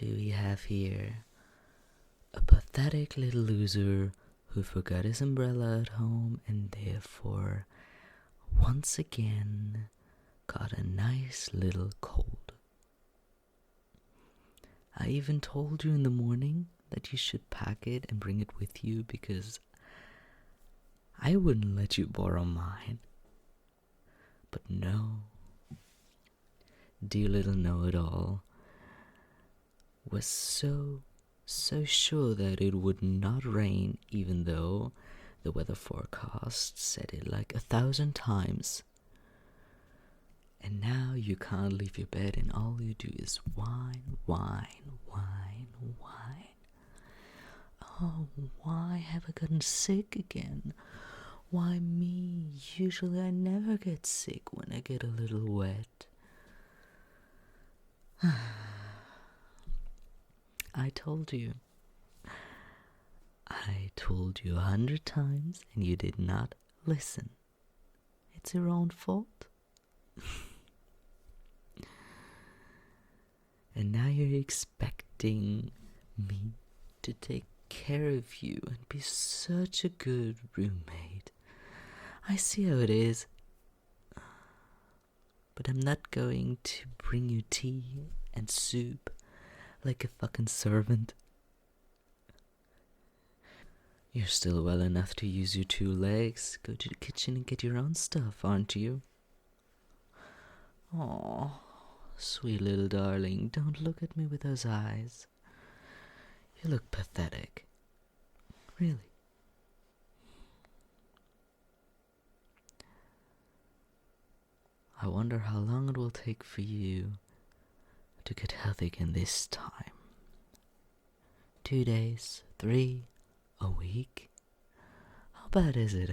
do we have here? A pathetic little loser who forgot his umbrella at home and therefore, once again, got a nice little cold. I even told you in the morning that you should pack it and bring it with you because I wouldn't let you borrow mine. But no, dear little know-it-all was so sure that it would not rain, even though the weather forecast said it like 1,000 times. And now you can't leave your bed and all you do is whine, whine, whine, whine. Oh, why have I gotten sick again? Why me? Usually I never get sick when I get a little wet. I told you 100 times and you did not listen. It's your own fault. And now you're expecting me to take care of you and be such a good roommate. I see how it is. But I'm not going to bring you tea and soup like a fucking servant. You're still well enough to use your 2 legs, go to the kitchen and get your own stuff, aren't you? Aw, sweet little darling, don't look at me with those eyes. You look pathetic. Really. I wonder how long it will take for you to get healthy again this time. 2 days, 3, a week? How bad is it,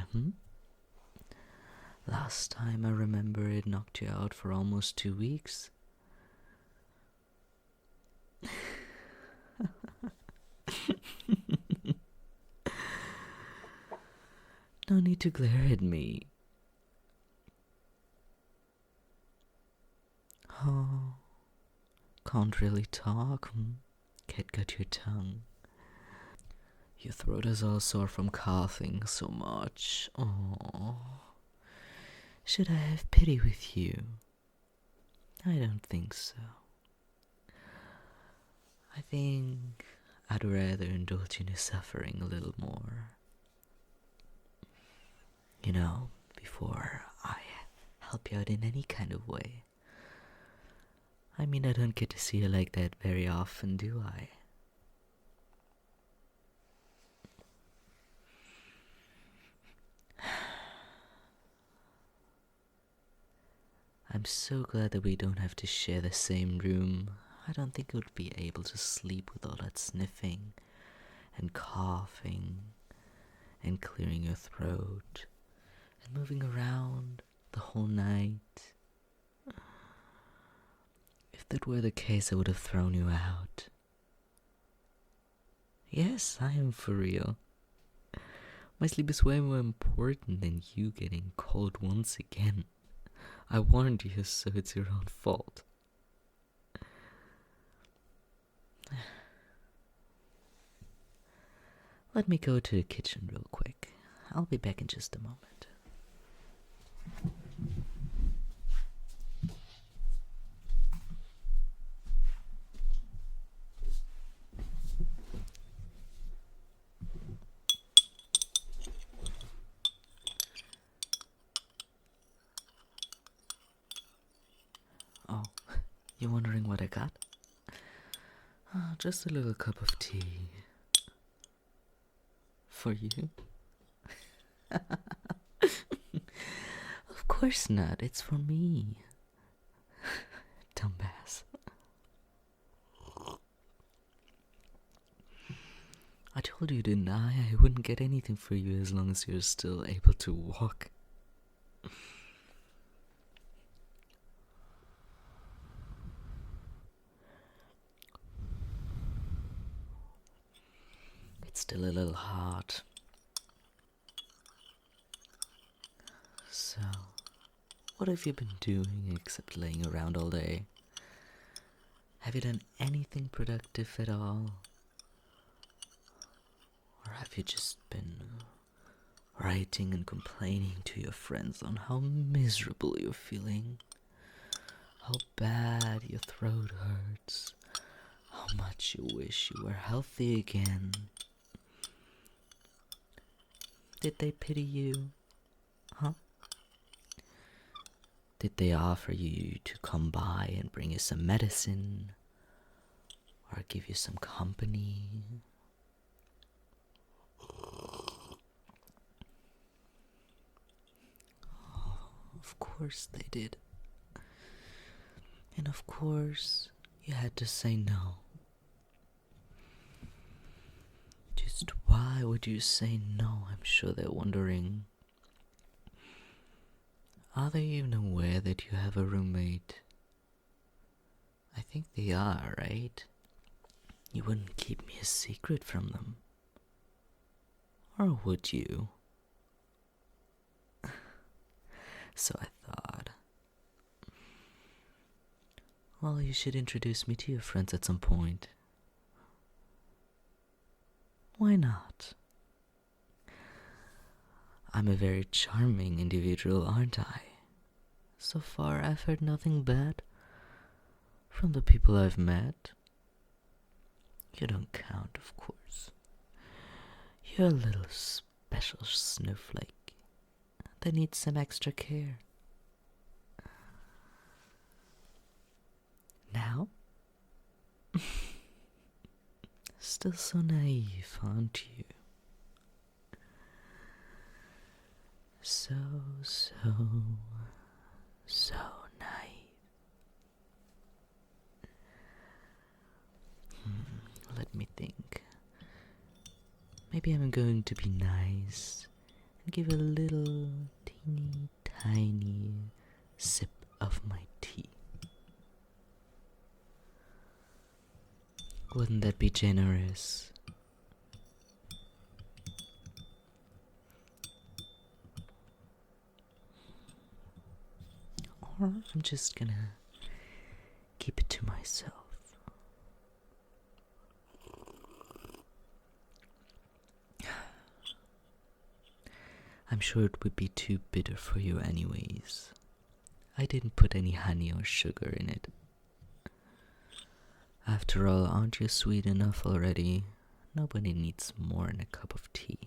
Last time I remember it knocked you out for almost 2 weeks. No need to glare at me. Oh, can't really talk, Can't got your tongue. Your throat is all sore from coughing so much. Oh, should I have pity with you? I don't think so. I think I'd rather indulge in your suffering a little more. You know, before I help you out in any kind of way. I mean, I don't get to see you like that very often, do I? I'm so glad that we don't have to share the same room. I don't think I would be able to sleep with all that sniffing and coughing and clearing your throat and moving around the whole night. If that were the case, I would have thrown you out. Yes, I am for real. My sleep is way more important than you getting cold once again. I warned you, so it's your own fault. Let me go to the kitchen real quick. I'll be back in just a moment. Oh, you're wondering what I got? Oh, just a little cup of tea. For you? Of course not, it's for me. Dumbass. I told you, didn't I? I wouldn't get anything for you as long as you're still able to walk. It's still a little hot. So, what have you been doing except laying around all day? Have you done anything productive at all? Or have you just been writing and complaining to your friends on how miserable you're feeling? How bad your throat hurts? How much you wish you were healthy again? Did they pity you? Huh? Did they offer you to come by and bring you some medicine? Or give you some company? Of course they did. And of course you had to say no. Just why would you say no? I'm sure they're wondering. Are they even aware that you have a roommate? I think they are, right? You wouldn't keep me a secret from them. Or would you? So I thought. Well, you should introduce me to your friends at some point. Why not? I'm a very charming individual, aren't I? So far, I've heard nothing bad from the people I've met. You don't count, of course. You're a little special snowflake that needs some extra care. Now? Still so naive, aren't you? So naive. Let me think. Maybe I'm going to be nice and give a little teeny tiny sip of my tea. Wouldn't that be generous? Or I'm just gonna keep it to myself. I'm sure it would be too bitter for you anyways. I didn't put any honey or sugar in it. After all, aren't you sweet enough already? Nobody needs more in a cup of tea.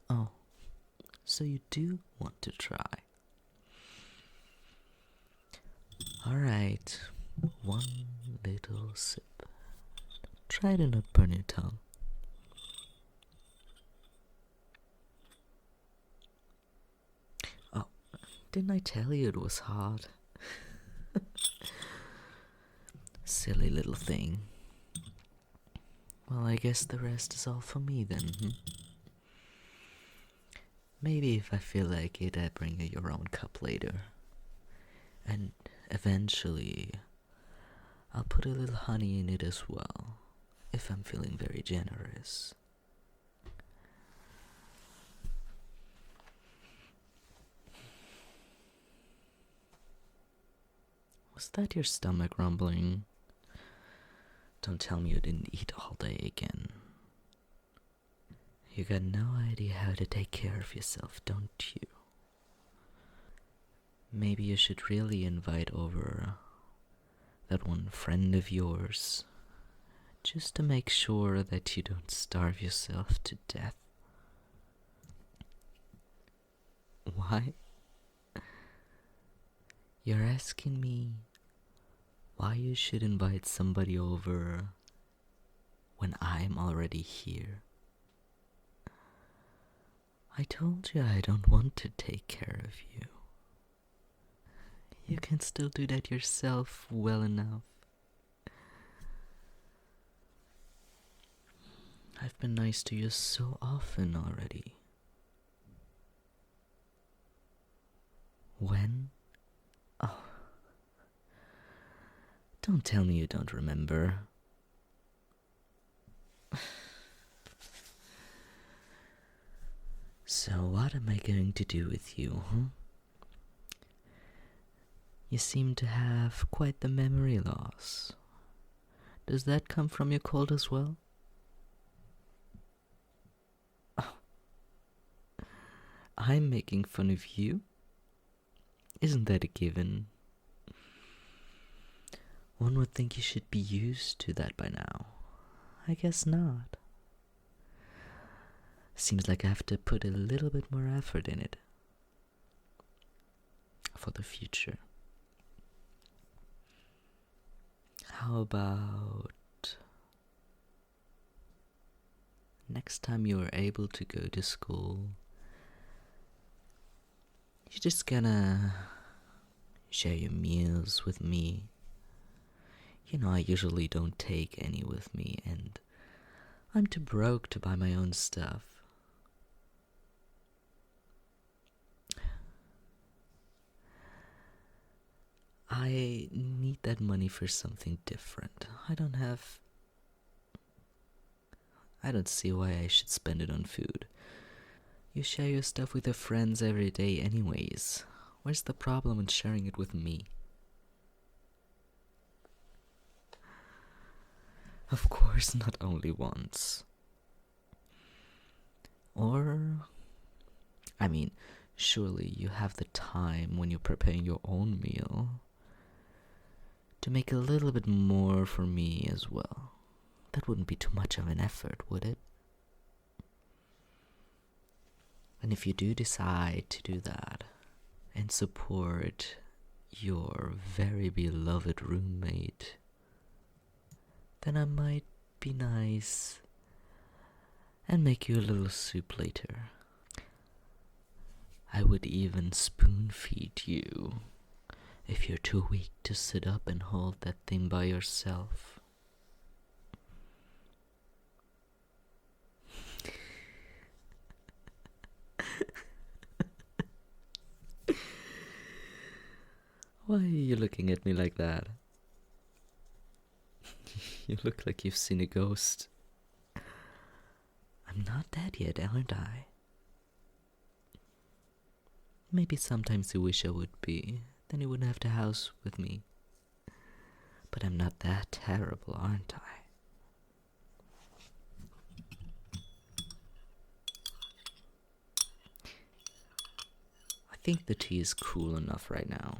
Oh, so you do want to try? Alright, one little sip. Try to not burn your tongue. Oh, didn't I tell you it was hot? Silly little thing. Well, I guess the rest is all for me then. Maybe if I feel like it, I bring you your own cup later. And eventually, I'll put a little honey in it as well, if I'm feeling very generous. Was that your stomach rumbling? Don't tell me you didn't eat all day again. You got no idea how to take care of yourself, don't you? Maybe you should really invite over that one friend of yours, just to make sure that you don't starve yourself to death. Why? You're asking me why you should invite somebody over when I'm already here. I told you I don't want to take care of you. You can still do that yourself well enough. I've been nice to you so often already. When? Oh. Don't tell me you don't remember. So what am I going to do with you, huh? You seem to have quite the memory loss. Does that come from your cold as well? Oh, I'm making fun of you? Isn't that a given? One would think you should be used to that by now. I guess not. Seems like I have to put a little bit more effort in it. For the future. How about next time you are able to go to school, you're just gonna share your meals with me. You know, I usually don't take any with me, and I'm too broke to buy my own stuff. I need that money for something different. I don't see why I should spend it on food. You share your stuff with your friends every day anyways. Where's the problem in sharing it with me? Of course, not only once. Surely you have the time when you're preparing your own meal to make a little bit more for me as well. That wouldn't be too much of an effort, would it? And if you do decide to do that and support your very beloved roommate, then I might be nice and make you a little soup later. I would even spoon feed you if you're too weak to sit up and hold that thing by yourself. Why are you looking at me like that? You look like you've seen a ghost. I'm not dead yet, aren't I? Maybe sometimes you wish I would be. Then you wouldn't have to house with me. But I'm not that terrible, aren't I? I think the tea is cool enough right now.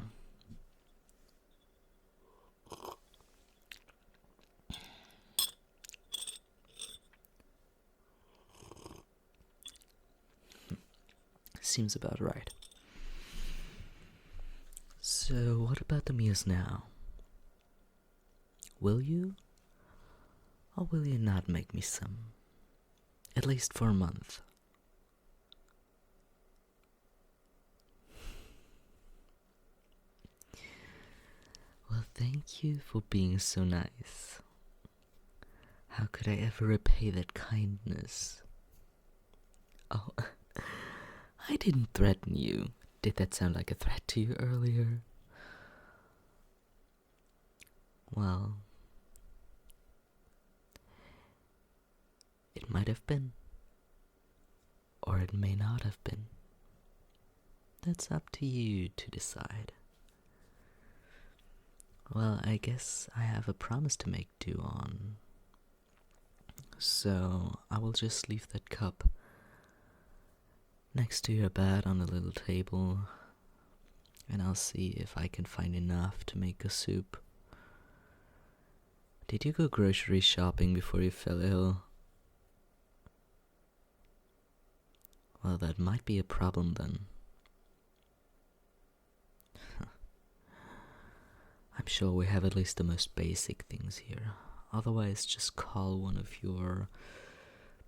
Seems about right. So, what about the meals now? Will you? Or will you not make me some? At least for a month. Well, thank you for being so nice. How could I ever repay that kindness? Oh, I didn't threaten you. Did that sound like a threat to you earlier? Well, it might have been. Or it may not have been. That's up to you to decide. Well, I guess I have a promise to make due on. So, I will just leave that cup next to your bed on a little table, and I'll see if I can find enough to make a soup. Did you go grocery shopping before you fell ill? Well, that might be a problem then. I'm sure we have at least the most basic things here. Otherwise, just call one of your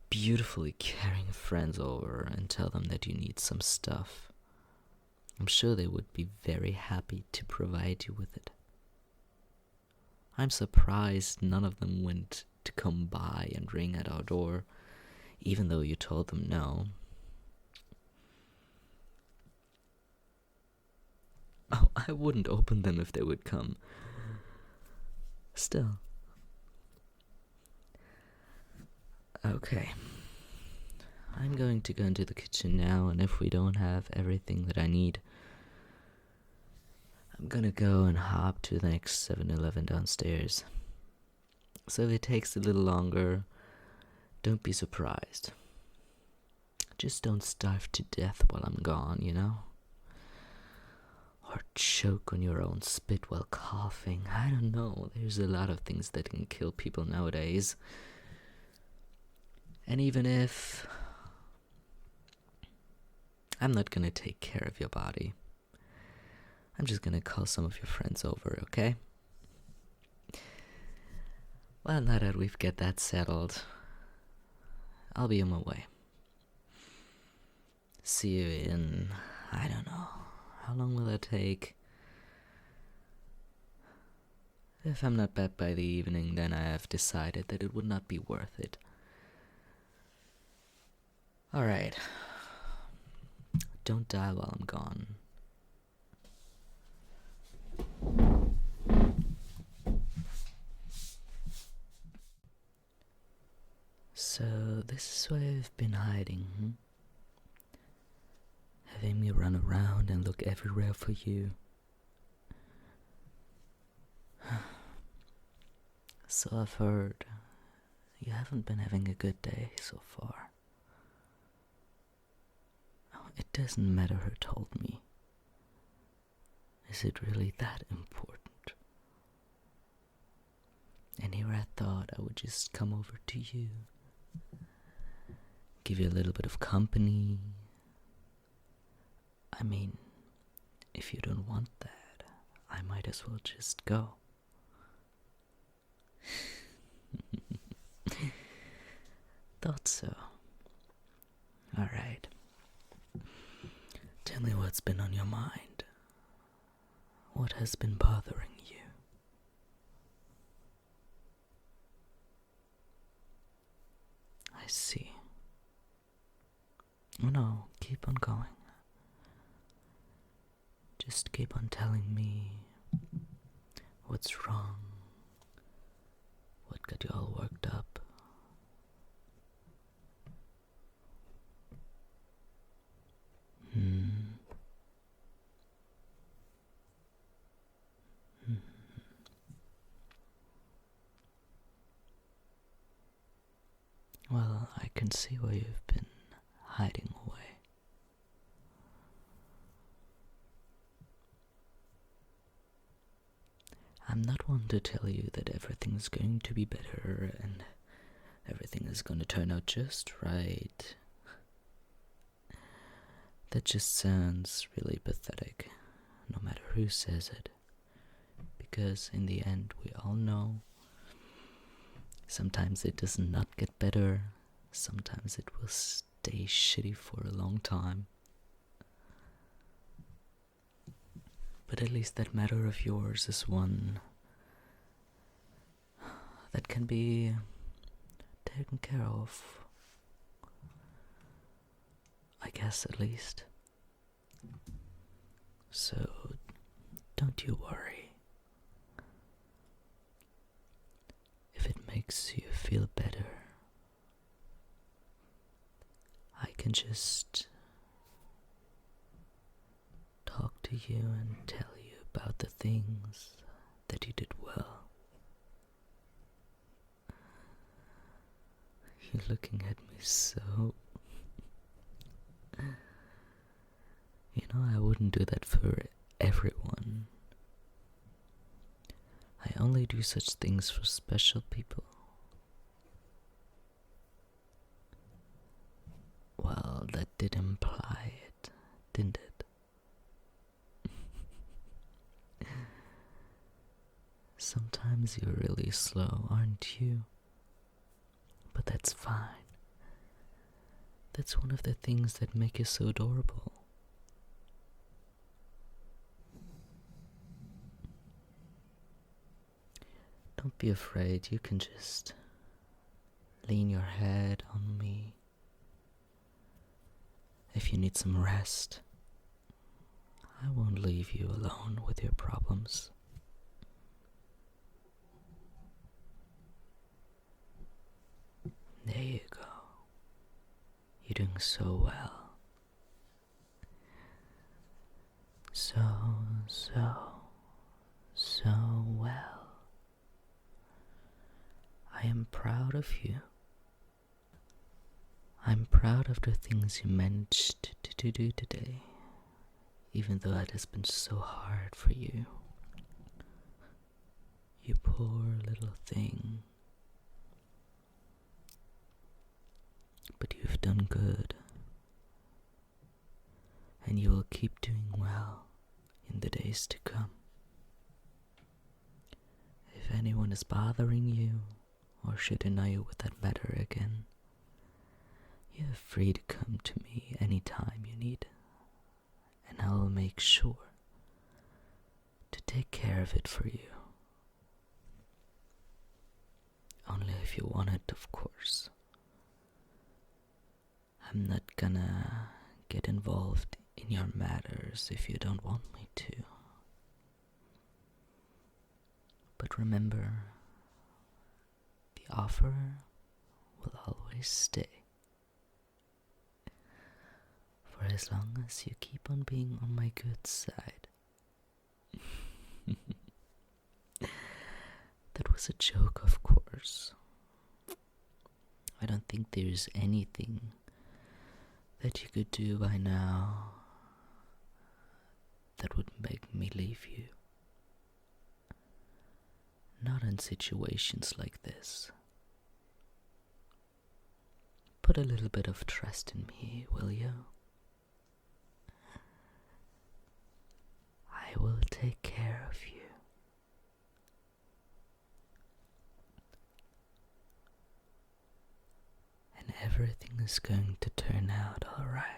beautifully caring friends over and tell them that you need some stuff. I'm sure they would be very happy to provide you with it. I'm surprised none of them went to come by and ring at our door, even though you told them no. Oh, I wouldn't open them if they would come. Still. Okay. I'm going to go into the kitchen now, and if we don't have everything that I need, I'm gonna go and hop to the next 7-Eleven downstairs. So if it takes a little longer, don't be surprised. Just don't starve to death while I'm gone, you know? Or choke on your own spit while coughing. I don't know. There's a lot of things that can kill people nowadays. And even if I'm not gonna take care of your body, I'm just gonna call some of your friends over, okay? Well, now that we've got that settled, I'll be on my way. See you in, I don't know, how long will it take? If I'm not back by the evening, then I have decided that it would not be worth it. Alright. Don't die while I'm gone. So, this is where I've been hiding, Having me run around and look everywhere for you. So I've heard you haven't been having a good day so far. It doesn't matter who told me. Is it really that important? And here I thought I would just come over to you, give you a little bit of company. I mean, if you don't want that, I might as well just go. Thought so. Alright. Tell me what's been on your mind. What has been bothering you? I see. Oh no, keep on going. Just keep on telling me what's wrong, what got you all worked up. Well, I can see where you've been hiding away. I'm not one to tell you that everything's going to be better and everything is going to turn out just right. That just sounds really pathetic, no matter who says it. Because in the end, we all know sometimes it does not get better, sometimes it will stay shitty for a long time. But at least that matter of yours is one that can be taken care of. I guess at least. So, don't you worry. If it makes you feel better, I can just talk to you and tell you about the things that you did well. You're looking at me so... You know, I wouldn't do that for everyone. I only do such things for special people. Well, that did imply it, didn't it? Sometimes you're really slow, aren't you? But that's fine. That's one of the things that make you so adorable. Don't be afraid, you can just lean your head on me. If you need some rest, I won't leave you alone with your problems. There you go. You're doing so well. So well. I am proud of you. I'm proud of the things you managed to do today, even though it has been so hard for you. You poor little thing. But you've done good, and you will keep doing well in the days to come. If anyone is bothering you, or should annoy you with that matter again, you're free to come to me anytime you need, and I will make sure to take care of it for you. Only if you want it, of course. I'm not gonna get involved in your matters if you don't want me to. But remember, the offer will always stay. For as long as you keep on being on my good side. That was a joke, of course. I don't think there's anything that you could do by now that would make me leave you. Not in situations like this. Put a little bit of trust in me, will you? I will take care of you. And everything is going to turn out all right.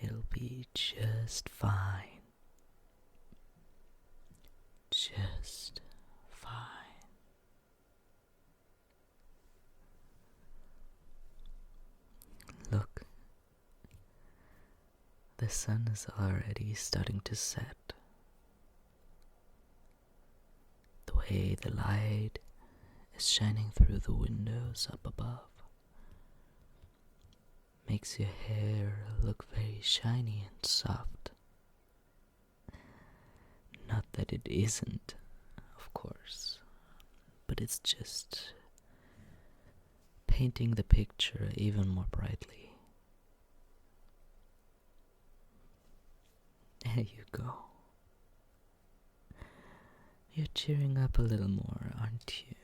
It'll be just fine. Just fine. Look, the sun is already starting to set. The way the light is shining through the windows up above makes your hair look very shiny and soft. Not that it isn't, of course, but it's just painting the picture even more brightly. There you go. You're cheering up a little more, aren't you?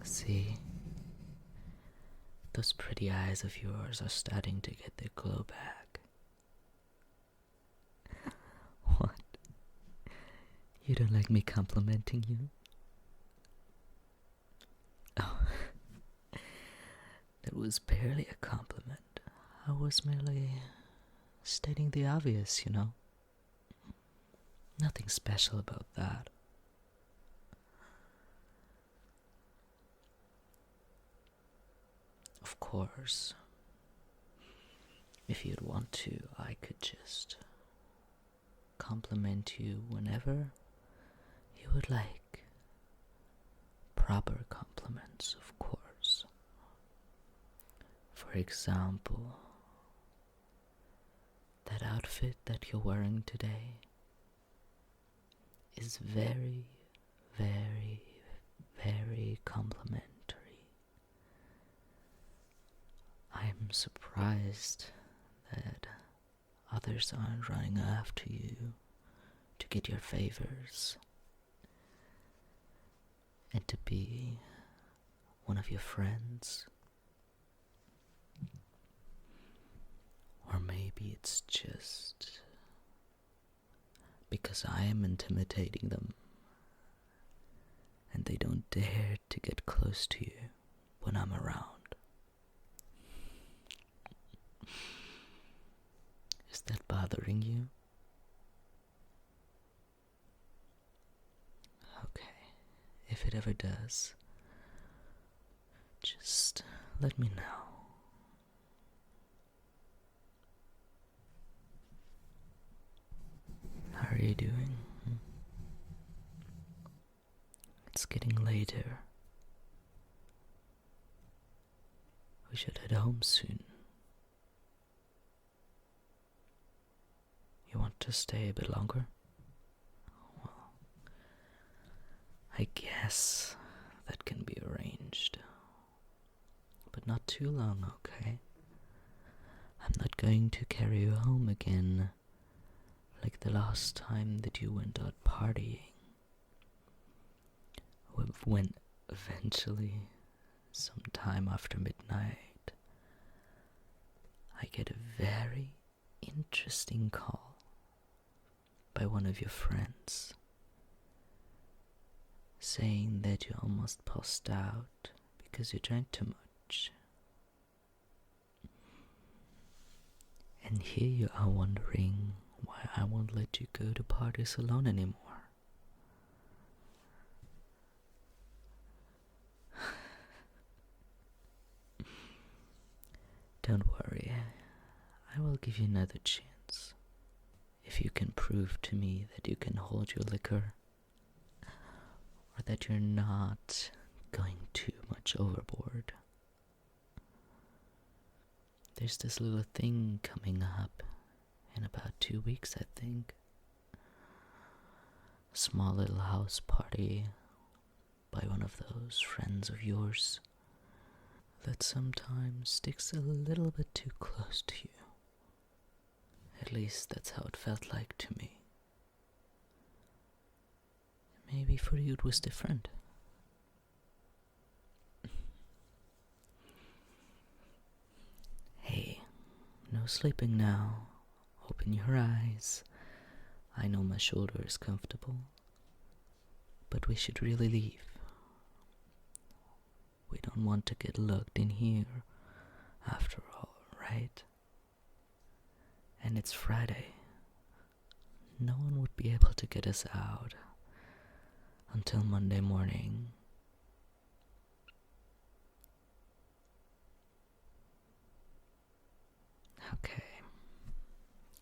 See? Those pretty eyes of yours are starting to get their glow back. What? You don't like me complimenting you? Oh, that was barely a compliment. I was merely stating the obvious, you know? Nothing special about that. Of course, if you'd want to, I could just compliment you whenever you would like. Proper compliments, of course. For example, that outfit that you're wearing today is very, very, very complimentary. I'm surprised that others aren't running after you to get your favors and to be one of your friends. Or maybe it's just because I am intimidating them and they don't dare to get close to you when I'm around. Is that bothering you? Okay, if it ever does, just let me know. How are you doing? It's getting later. We should head home soon. You want to stay a bit longer? Well, I guess that can be arranged. But not too long, okay? I'm not going to carry you home again like the last time that you went out partying. When eventually, sometime after midnight, I get a very interesting call by one of your friends saying that you almost passed out because you drank too much. And here you are wondering why I won't let you go to parties alone anymore. Don't worry, I will give you another chance. If you can prove to me that you can hold your liquor, or that you're not going too much overboard. There's this little thing coming up in about 2 weeks, I think. A small little house party by one of those friends of yours that sometimes sticks a little bit too close to you. At least that's how it felt like to me. Maybe for you it was different. Hey, no sleeping now. Open your eyes. I know my shoulder is comfortable, but we should really leave. We don't want to get locked in here, after all, right? And it's Friday. No one would be able to get us out until Monday morning. Okay.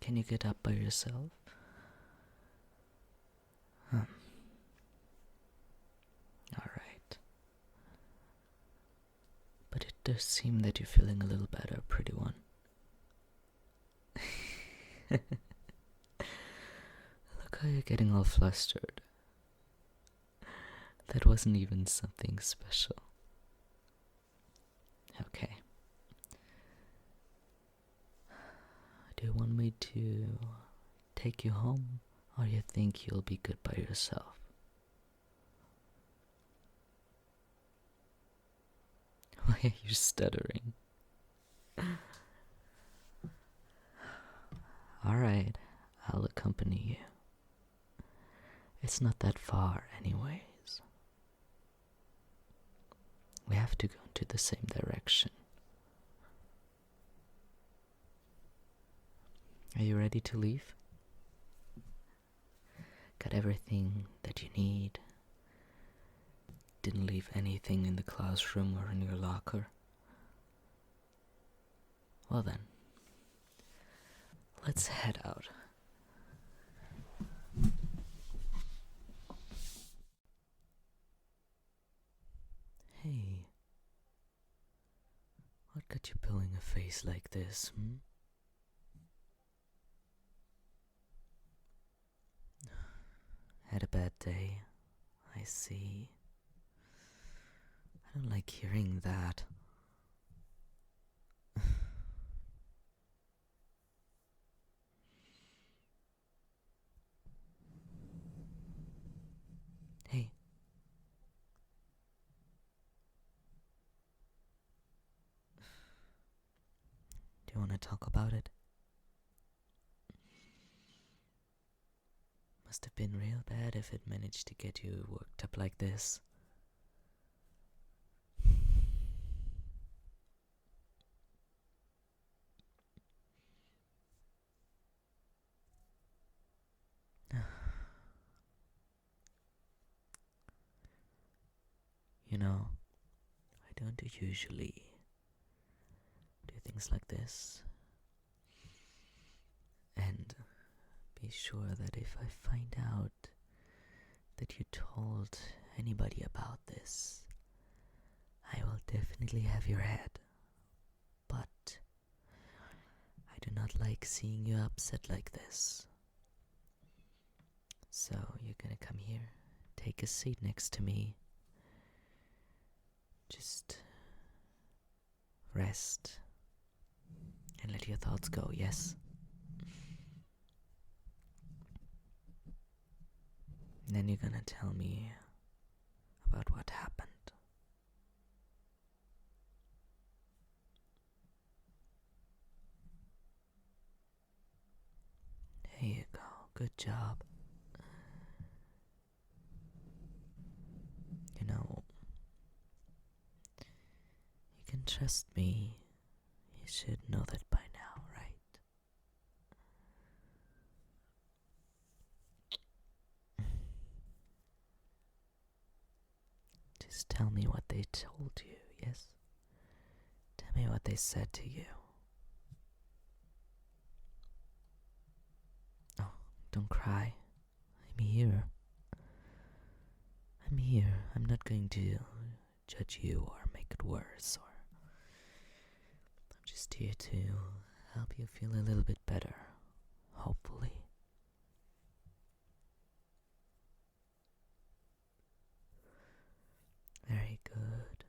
Can you get up by yourself? Alright. But it does seem that you're feeling a little better, pretty one. Look how you're getting all flustered. That wasn't even something special. Okay. Do you want me to take you home, or you think you'll be good by yourself? Why are you stuttering? Alright, I'll accompany you. It's not that far anyways. We have to go into the same direction. Are you ready to leave? Got everything that you need? Didn't leave anything in the classroom or in your locker? Well then, let's head out. Hey, what got you pulling a face like this, Had a bad day, I see. I don't like hearing that. Hey. Do you want to talk about it? Must have been real bad if it managed to get you worked up like this. You know, I don't usually do things like this. And be sure that if I find out that you told anybody about this, I will definitely have your head. But I do not like seeing you upset like this. So you're gonna come here, take a seat next to me. Just rest and let your thoughts go, yes? And then you're gonna tell me about what happened. There you go, good job. You know, you can trust me. You should know that by now, right? Just tell me what they told you, yes? Tell me what they said to you. Oh, don't cry. I'm here. I'm here. I'm not going to judge you or make it worse, or I'm just here to help you feel a little bit better, hopefully. Very good.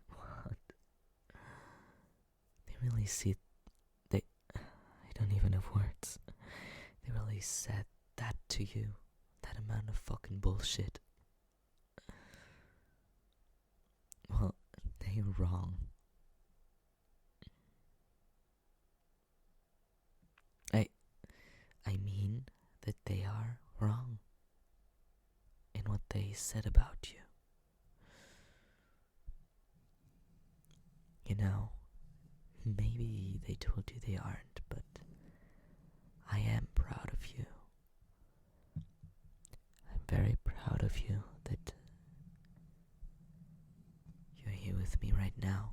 What? They really I don't even have words. They really said that to you? That amount of fucking bullshit? Well, they're wrong. I mean that they are wrong in what they said about you. You know, maybe they told you they aren't, but I am proud of you. I'm very proud of you that you're here with me right now.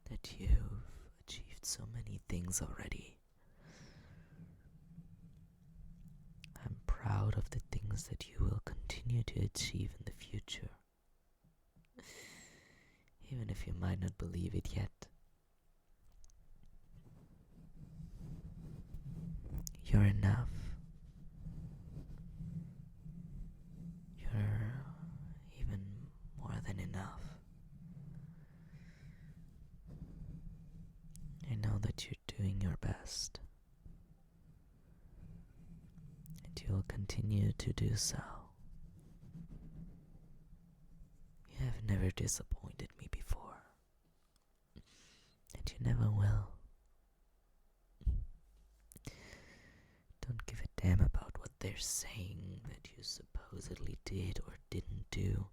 That you've achieved so many things already. I'm proud of the things that you will continue to achieve in the future. Even if you might not believe it yet. You're enough. You're even more than enough. I know that you're doing your best. And you will continue to do so. You have never disappointed me before. And you never will. Don't give a damn about what they're saying that you supposedly did or didn't do.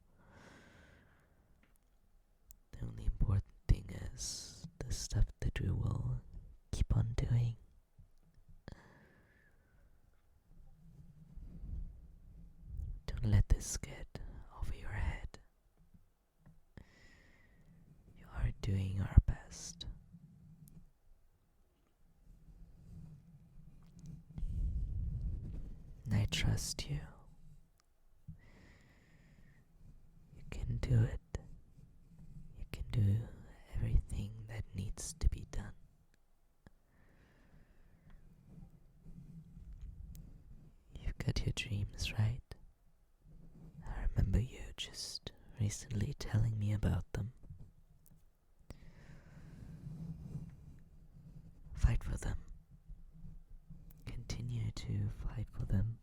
The only important thing is the stuff that we will keep on doing. Don't let this get over your head. You are doing our best. And I trust you. You can do it. You can do everything that needs to be done. You've got your dreams, right? I remember you just recently telling me about them. Fight for them. Continue to fight for them.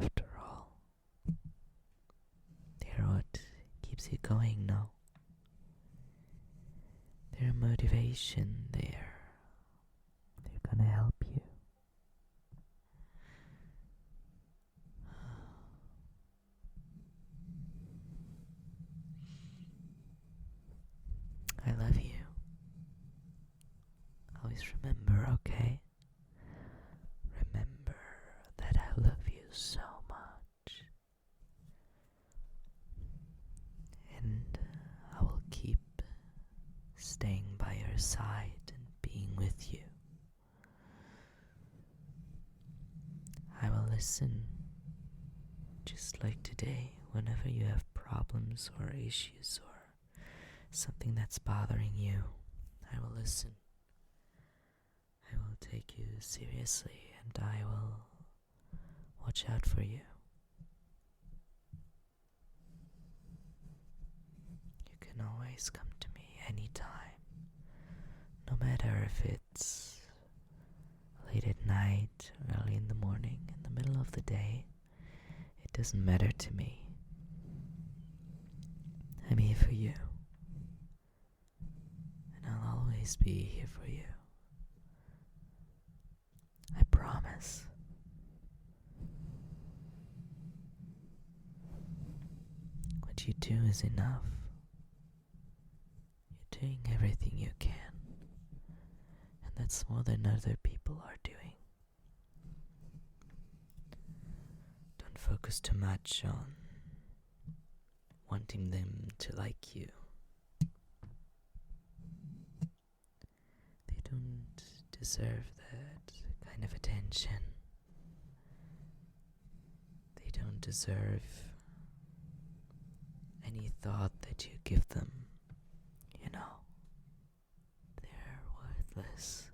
After all, they're what keeps you going now. They're motivation. They're gonna help you. I love you. Always remember, okay? Remember that I love you so much. And I will keep staying by your side and being with you. listen. Just like today, whenever you have problems or issues or something that's bothering you, I will listen. I will take you seriously and I will watch out for you. You can always come to me anytime, no matter if it's late at night, early in the morning, in the middle of the day. It doesn't matter to me. I'm here for you. And I'll always be here for you. I promise. What you do is enough. You're doing everything you can. And that's more than other people are doing. Don't focus too much on wanting them to like you. They don't deserve that kind of attention. They don't deserve any thought that you give them. You know, they're worthless.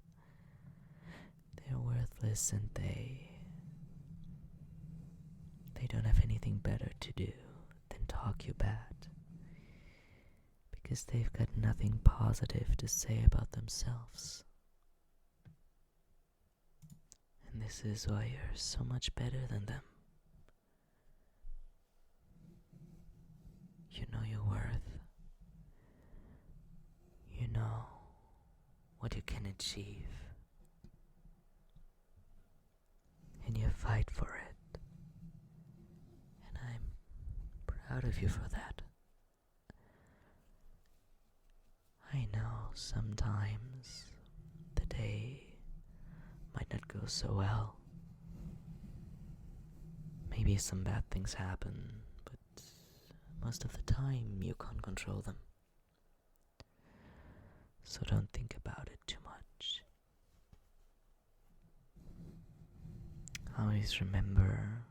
They're worthless and they don't have anything better to do than talk you bad. Because they've got nothing positive to say about themselves. And this is why you're so much better than them. You know your worth. You know what you can achieve. And you fight for it. And I'm proud of you for that. I know sometimes the day might not go so well. Maybe some bad things happen, but most of the time you can't control them. So don't think about it too much. Always remember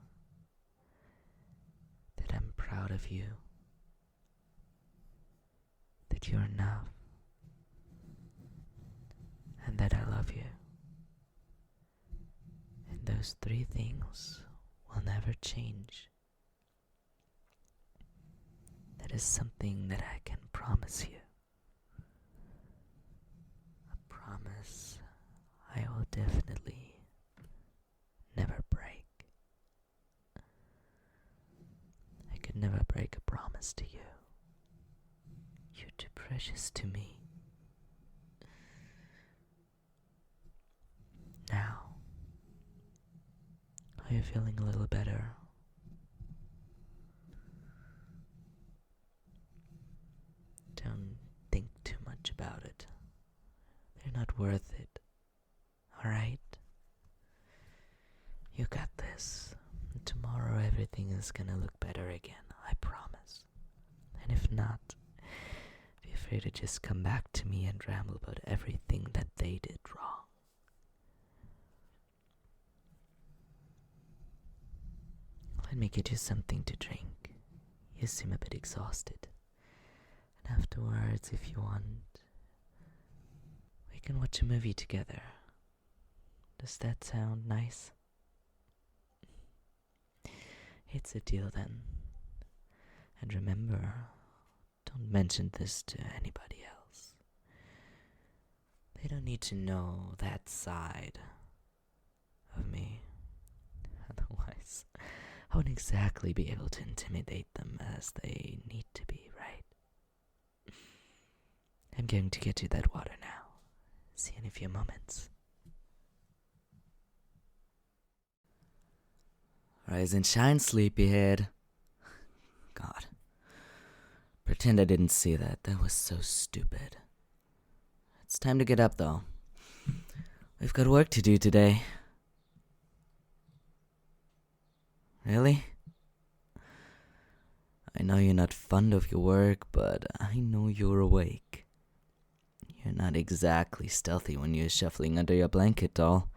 that I'm proud of you, that you're enough, and that I love you. And those three things will never change. That is something that I can promise you. A promise I will definitely never break. I could never break a promise to you. You're too precious to me. Now, are you feeling a little better? Don't think too much about it. They're not worth it. Alright? You got this. Tomorrow everything is gonna look better again, I promise. And if not, feel free to just come back to me and ramble about everything that they did wrong. Let me get you something to drink. You seem a bit exhausted. And afterwards, if you want, we can watch a movie together. Does that sound nice? It's a deal then. And remember, don't mention this to anybody else. They don't need to know that side of me. Otherwise, I wouldn't exactly be able to intimidate them as they need to be, right? I'm going to get you that water now. See you in a few moments. Rise and shine, sleepyhead. God. Pretend I didn't see that. That was so stupid. It's time to get up, though. We've got work to do today. Really? I know you're not fond of your work, but I know you're awake. You're not exactly stealthy when you're shuffling under your blanket, doll.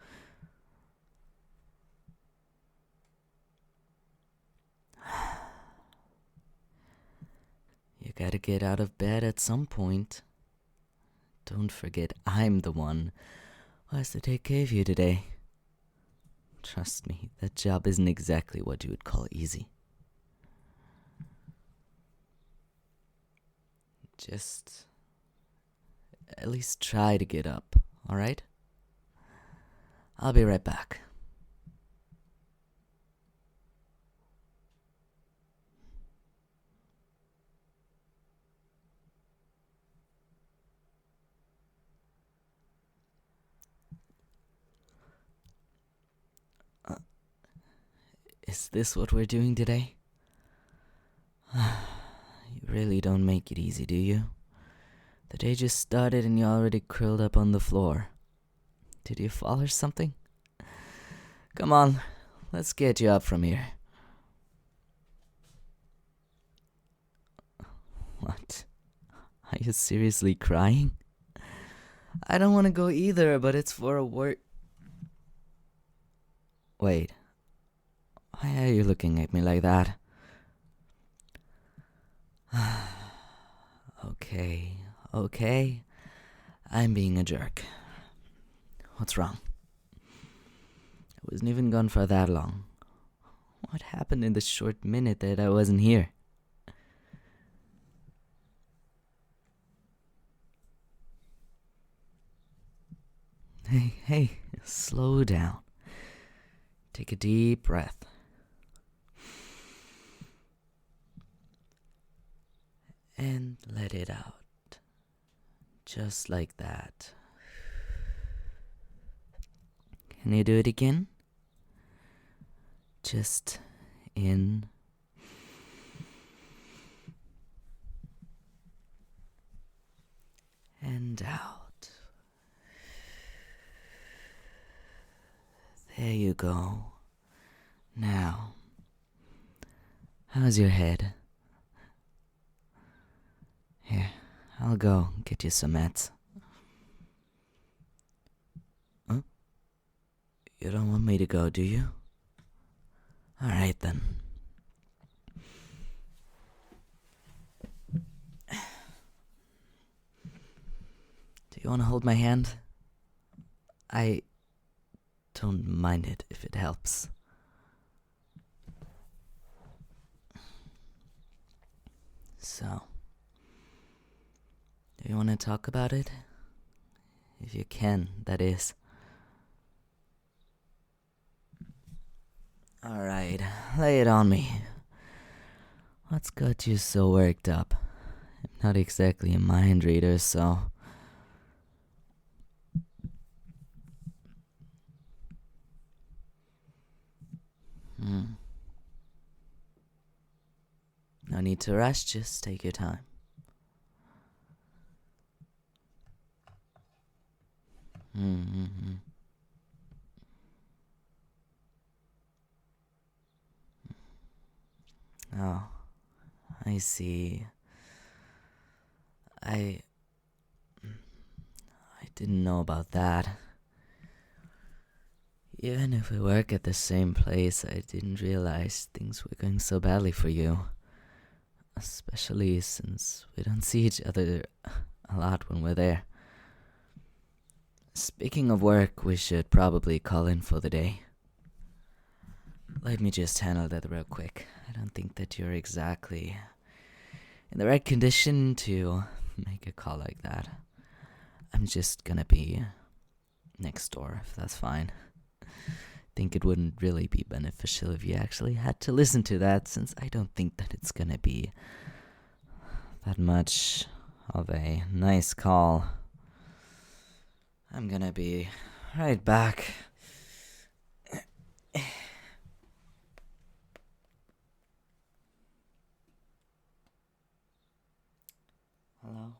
You gotta get out of bed at some point. Don't forget I'm the one who has to take care of you today. Trust me, that job isn't exactly what you would call easy. Just at least try to get up, alright? I'll be right back. Is this what we're doing today? You really don't make it easy, do you? The day just started and you're already curled up on the floor. Did you fall or something? Come on, let's get you up from here. What? Are you seriously crying? I don't want to go either, but it's for a work. Wait. Why are you looking at me like that? Okay. I'm being a jerk. What's wrong? I wasn't even gone for that long. What happened in the short minute that I wasn't here? Hey, slow down. Take a deep breath. And let it out. Just like that. Can you do it again? Just in and out. There you go. Now, how's your head? Here, I'll go get you some meds. Huh? You don't want me to go, do you? Alright then. Do you want to hold my hand? I don't mind it if it helps. So, do you want to talk about it? If you can, that is. Alright, lay it on me. What's got you so worked up? I'm not exactly a mind reader, so... No need to rush, just take your time. Oh, I see. I didn't know about that. Even if we work at the same place, I didn't realize things were going so badly for you. Especially since we don't see each other a lot when we're there. Speaking of work, we should probably call in for the day. Let me just handle that real quick. I don't think that you're exactly in the right condition to make a call like that. I'm just gonna be next door, if that's fine. Think it wouldn't really be beneficial if you actually had to listen to that, since I don't think that it's gonna be that much of a nice call. I'm gonna be right back. Hello?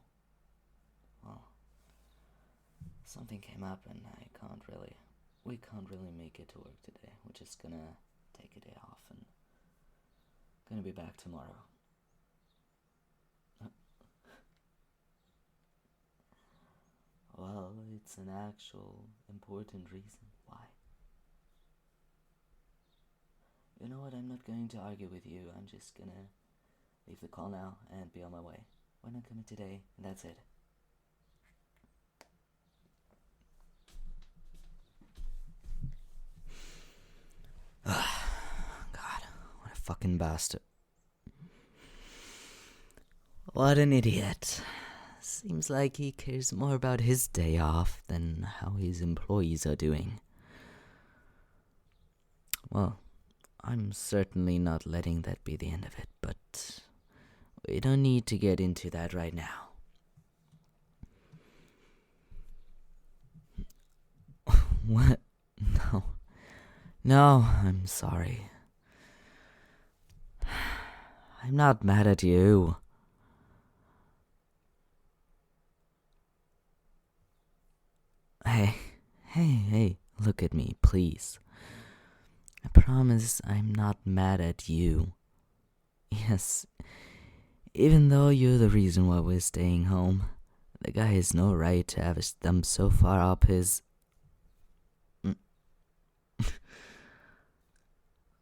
Well, something came up and we can't really make it to work today. We're just gonna take a day off and gonna be back tomorrow. Well, it's an actual important reason why. You know what, I'm not going to argue with you, I'm just gonna leave the call now and be on my way. When I'm coming today, and that's it. God, what a fucking bastard. What an idiot. Seems like he cares more about his day off than how his employees are doing. Well, I'm certainly not letting that be the end of it, but we don't need to get into that right now. What? No. No, I'm sorry. I'm not mad at you. Hey, look at me, please. I promise I'm not mad at you. Yes, even though you're the reason why we're staying home, the guy has no right to have his thumb so far up his...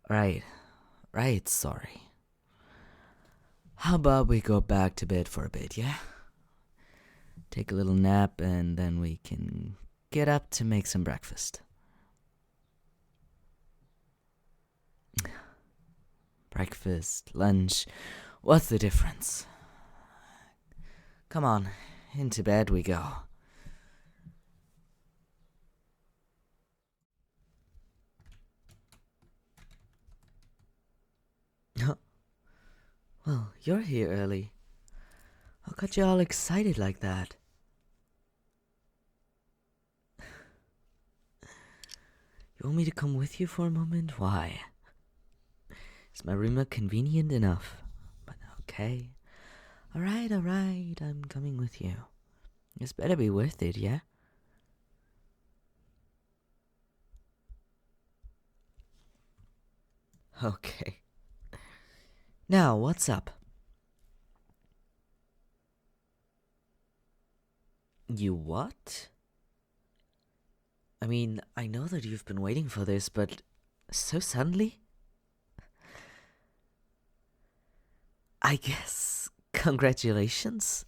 Right, sorry. How about we go back to bed for a bit, yeah? Take a little nap and then we can get up to make some breakfast. Breakfast, lunch, what's the difference? Come on, into bed we go. Well, you're here early. What got you all excited like that? You want me to come with you for a moment? Why? Is my room not convenient enough? But okay. Alright, I'm coming with you. It's better be worth it, yeah? Okay. Now, what's up? You what? I mean, I know that you've been waiting for this, but so suddenly? I guess congratulations?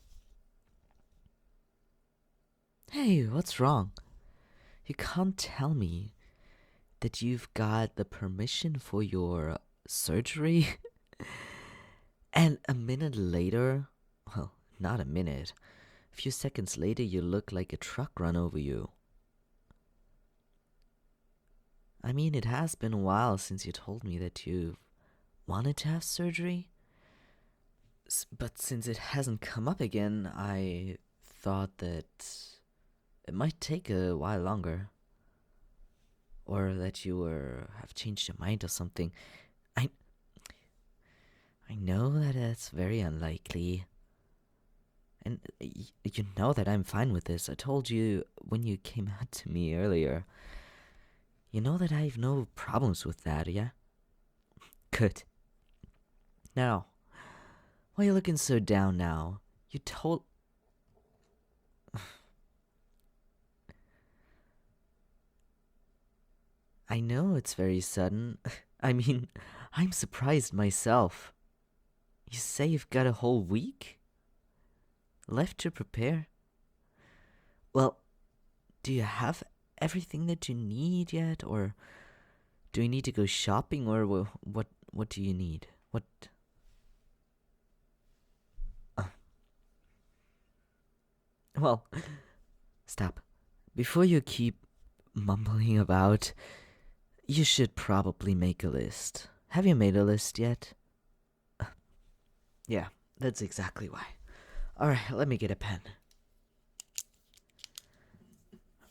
Hey, what's wrong? You can't tell me that you've got the permission for your surgery? And a minute later, well, not a minute, a few seconds later you look like a truck run over you. I mean, it has been a while since you told me that you wanted to have surgery. But since it hasn't come up again, I thought that it might take a while longer. Or that you have changed your mind or something. I know that that's very unlikely. And you know that I'm fine with this. I told you when you came out to me earlier. You know that I have no problems with that, yeah? Good. Now, why are you looking so down now? You told... I know it's very sudden. I mean, I'm surprised myself. You say you've got a whole week left to prepare? Well, do you have everything that you need yet? Or do you need to go shopping? Or what do you need? What... Well, stop. Before you keep mumbling about, you should probably make a list. Have you made a list yet? Yeah, that's exactly why. Alright, let me get a pen.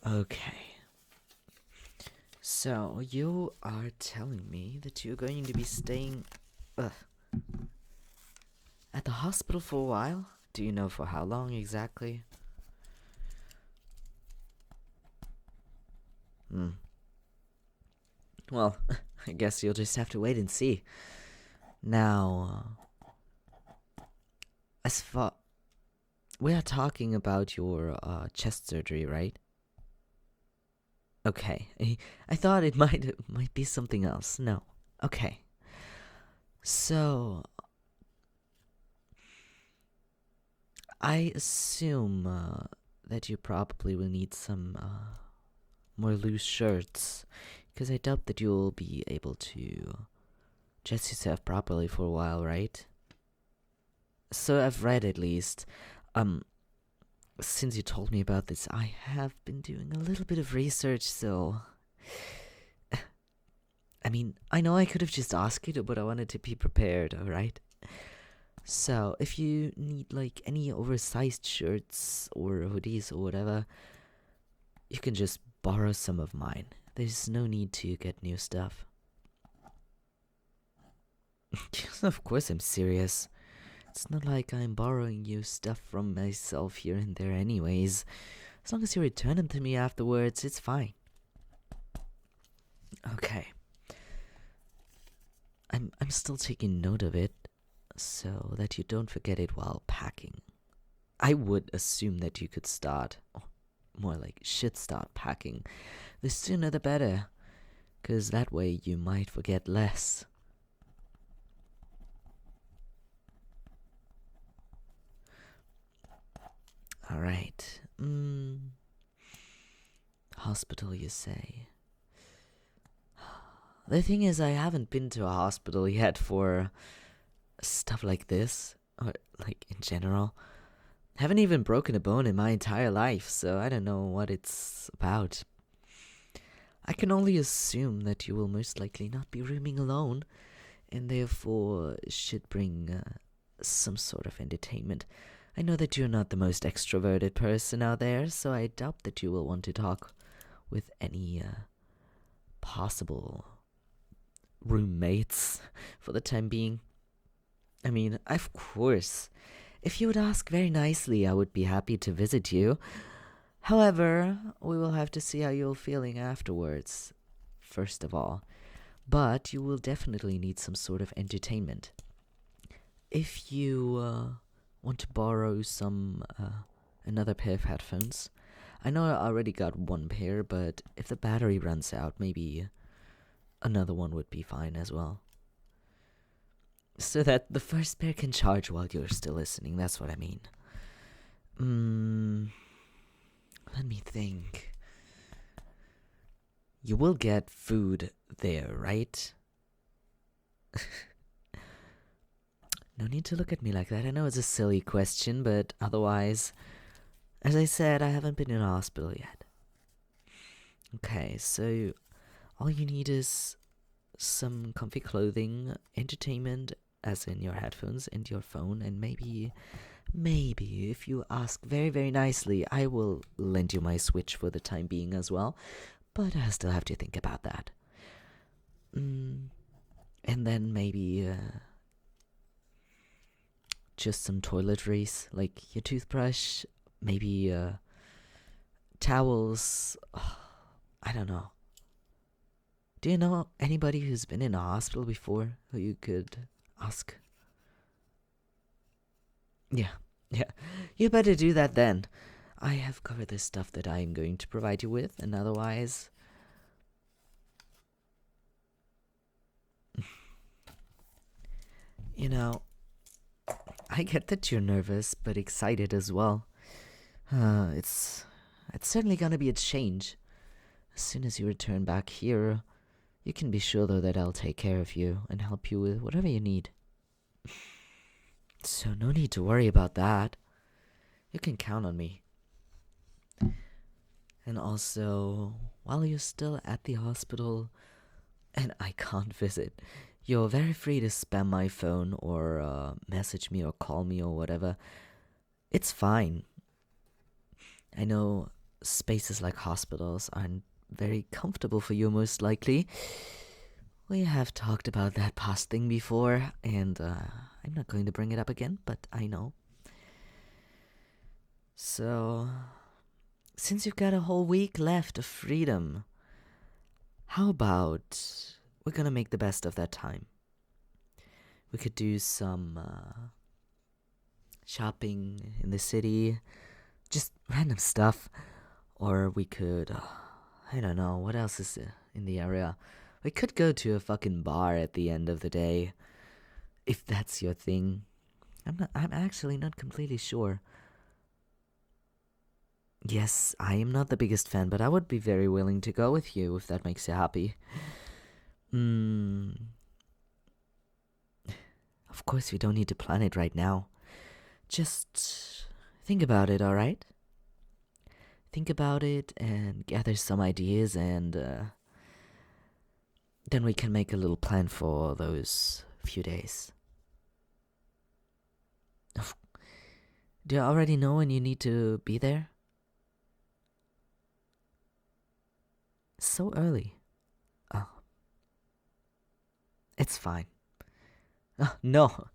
Okay. So, you are telling me that you're going to be staying at the hospital for a while? Do you know for how long exactly? Well, I guess you'll just have to wait and see. Now, as far... We are talking about your chest surgery, right? Okay, I thought it might be something else. No. Okay. So, I assume that you probably will need some more loose shirts, because I doubt that you'll be able to dress yourself properly for a while, right? So I've read at least. Um, since you told me about this, I have been doing a little bit of research, so. I mean, I know I could have just asked you, but I wanted to be prepared, alright? So, if you need like any oversized shirts or hoodies or whatever, you can just borrow some of mine. There's no need to get new stuff. Of course, I'm serious. It's not like I'm borrowing you stuff from myself here and there, anyways. As long as you return them to me afterwards, it's fine. Okay. I'm still taking note of it, so that you don't forget it while packing. I would assume that you could start, or more like should start packing. The sooner the better, 'cause that way you might forget less. Alright. Hospital, you say? The thing is, I haven't been to a hospital yet for stuff like this, or like in general. Haven't even broken a bone in my entire life, so I don't know what it's about. I can only assume that you will most likely not be rooming alone, and therefore should bring some sort of entertainment. I know that you're not the most extroverted person out there, so I doubt that you will want to talk with any possible roommates for the time being. I mean, of course, if you would ask very nicely, I would be happy to visit you. However, we will have to see how you're feeling afterwards, first of all. But you will definitely need some sort of entertainment. If you want to borrow another pair of headphones, I know I already got one pair, but if the battery runs out, maybe another one would be fine as well. So that the first pair can charge while you're still listening, that's what I mean. Let me think. You will get food there, right? No need to look at me like that. I know it's a silly question, but otherwise, as I said, I haven't been in a hospital yet. Okay, so all you need is some comfy clothing, entertainment, as in your headphones and your phone, and maybe if you ask very, very nicely, I will lend you my Switch for the time being as well, but I still have to think about that. And then maybe just some toiletries, like your toothbrush, maybe towels. I don't know. Do you know anybody who's been in a hospital before who you could ask? Yeah. You better do that then. I have covered the stuff that I am going to provide you with, and otherwise. You know, I get that you're nervous, but excited as well. It's certainly gonna be a change. As soon as you return back here, you can be sure though that I'll take care of you and help you with whatever you need. So no need to worry about that. You can count on me. And also, while you're still at the hospital and I can't visit, you're very free to spam my phone or message me or call me or whatever. It's fine. I know spaces like hospitals aren't very comfortable for you, most likely. We have talked about that past thing before, and I'm not going to bring it up again, but I know. So, since you've got a whole week left of freedom, how about we're gonna make the best of that time? We could do some shopping in the city, just random stuff. Or we could, I don't know, what else is in the area? We could go to a fucking bar at the end of the day, if that's your thing. I'm actually not completely sure. Yes, I am not the biggest fan, but I would be very willing to go with you if that makes you happy. Hmm. Of course, we don't need to plan it right now. Just think about it, alright? Think about it and gather some ideas, and then we can make a little plan for those few days. Do you already know when you need to be there? So early. Oh, it's fine. Oh, no.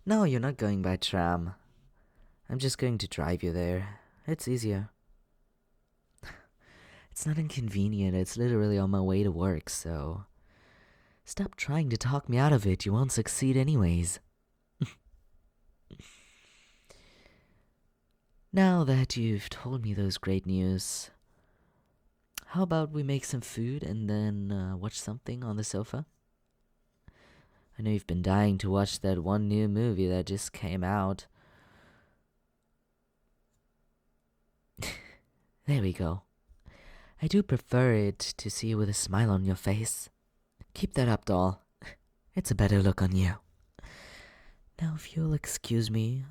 No, you're not going by tram. I'm just going to drive you there. It's easier. It's not inconvenient, it's literally on my way to work, so. Stop trying to talk me out of it, you won't succeed anyways. Now that you've told me those great news, how about we make some food and then watch something on the sofa? I know you've been dying to watch that one new movie that just came out. There we go. I do prefer it to see you with a smile on your face. Keep that up, doll. It's a better look on you. Now, if you'll excuse me,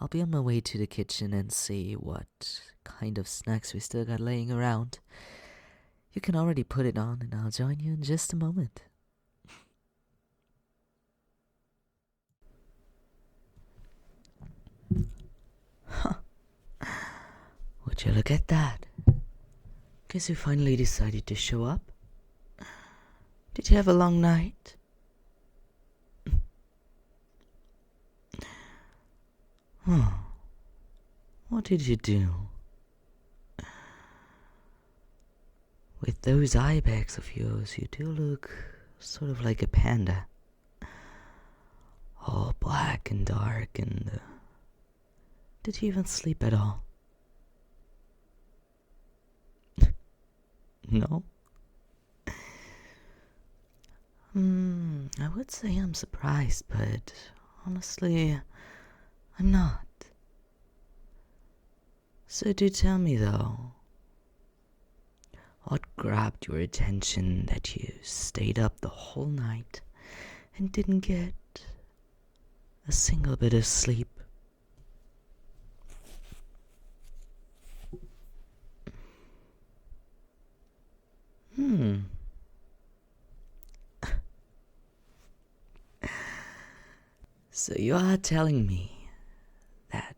I'll be on my way to the kitchen and see what kind of snacks we still got laying around. You can already put it on, and I'll join you in just a moment. Huh. Would you look at that? Guess you finally decided to show up? Did you have a long night? Huh. What did you do? With those eye bags of yours, you do look sort of like a panda. All black and dark and... Did you even sleep at all? No? I would say I'm surprised, but honestly, I'm not. So do tell me though, what grabbed your attention that you stayed up the whole night and didn't get a single bit of sleep? So you are telling me that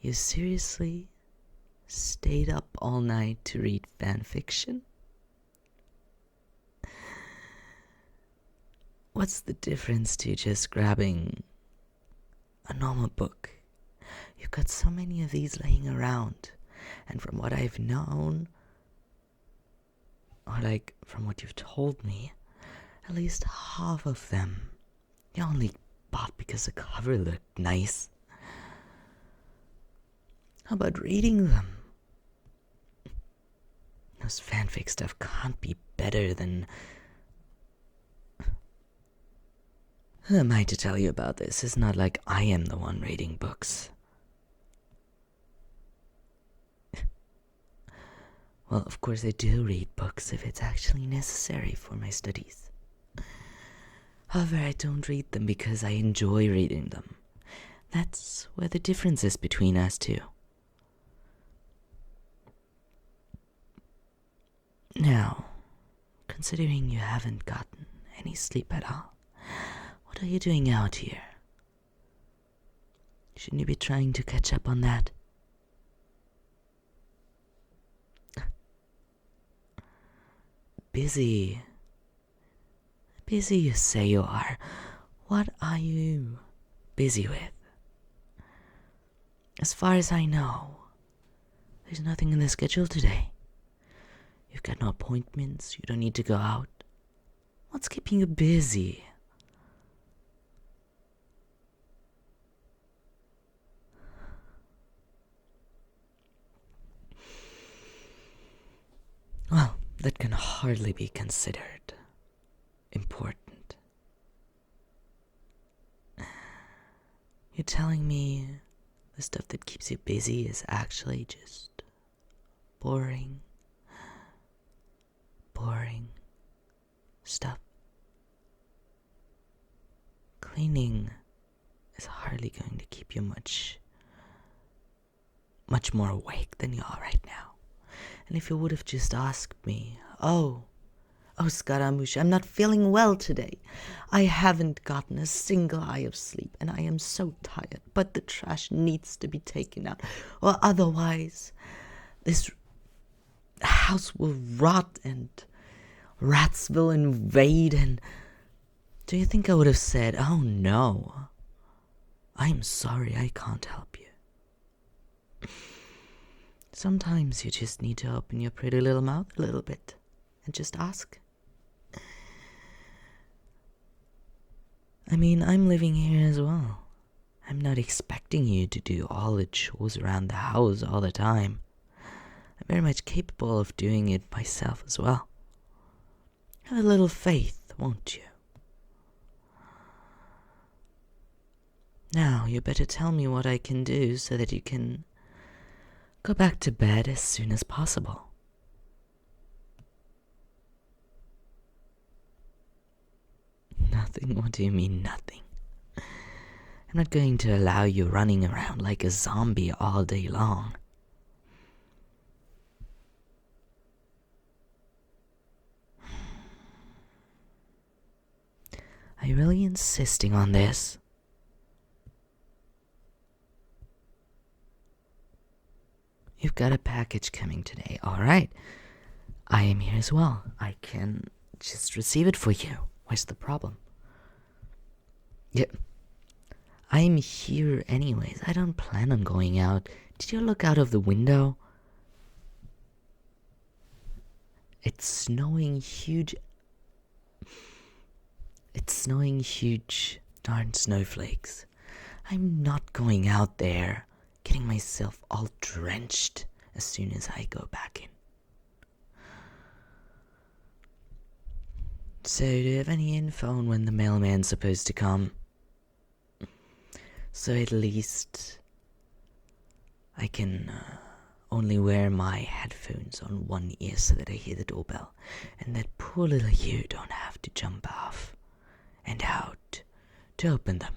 you seriously stayed up all night to read fan fiction? What's the difference to just grabbing a normal book? You've got so many of these laying around, and from what I've known, or like from what you've told me, at least half of them you only bought because the cover looked nice. How about reading them? Those fanfic stuff can't be better than... Who am I to tell you about this? It's not like I am the one reading books. Well, of course I do read books if it's actually necessary for my studies. However, I don't read them because I enjoy reading them. That's where the difference is between us two. Now, considering you haven't gotten any sleep at all, what are you doing out here? Shouldn't you be trying to catch up on that? Busy. Busy you say you are. What are you busy with? As far as I know, there's nothing in the schedule today. You've got no appointments, you don't need to go out. What's keeping you busy? Well, that can hardly be considered important. You're telling me The stuff that keeps you busy is actually just boring stuff. Cleaning is hardly going to keep you much more awake than you are right now. And if you would have just asked me, oh, Scaramouche, I'm not feeling well today. I haven't gotten a single eye of sleep, and I am so tired, but the trash needs to be taken out, or otherwise this house will rot and rats will invade. And do you think I would have said, oh no, I'm sorry, I can't help you? Sometimes you just need to open your pretty little mouth a little bit and just ask. I mean, I'm living here as well. I'm not expecting you to do all the chores around the house all the time. I'm very much capable of doing it myself as well. Have a little faith, won't you? Now, you better tell me what I can do so that you can go back to bed as soon as possible. Nothing? What do you mean, nothing? I'm not going to allow you running around like a zombie all day long. Are you really insisting on this? You've got a package coming today, alright. I am here as well. I can just receive it for you. Where's the problem? Yep. I'm here anyways. I don't plan on going out. Did you look out of the window? It's snowing huge. Darn snowflakes. I'm not going out there getting myself all drenched as soon as I go back in. So, do you have any info on when the mailman's supposed to come? So at least I can only wear my headphones on one ear so that I hear the doorbell, and that poor little you don't have to jump off and out to open them.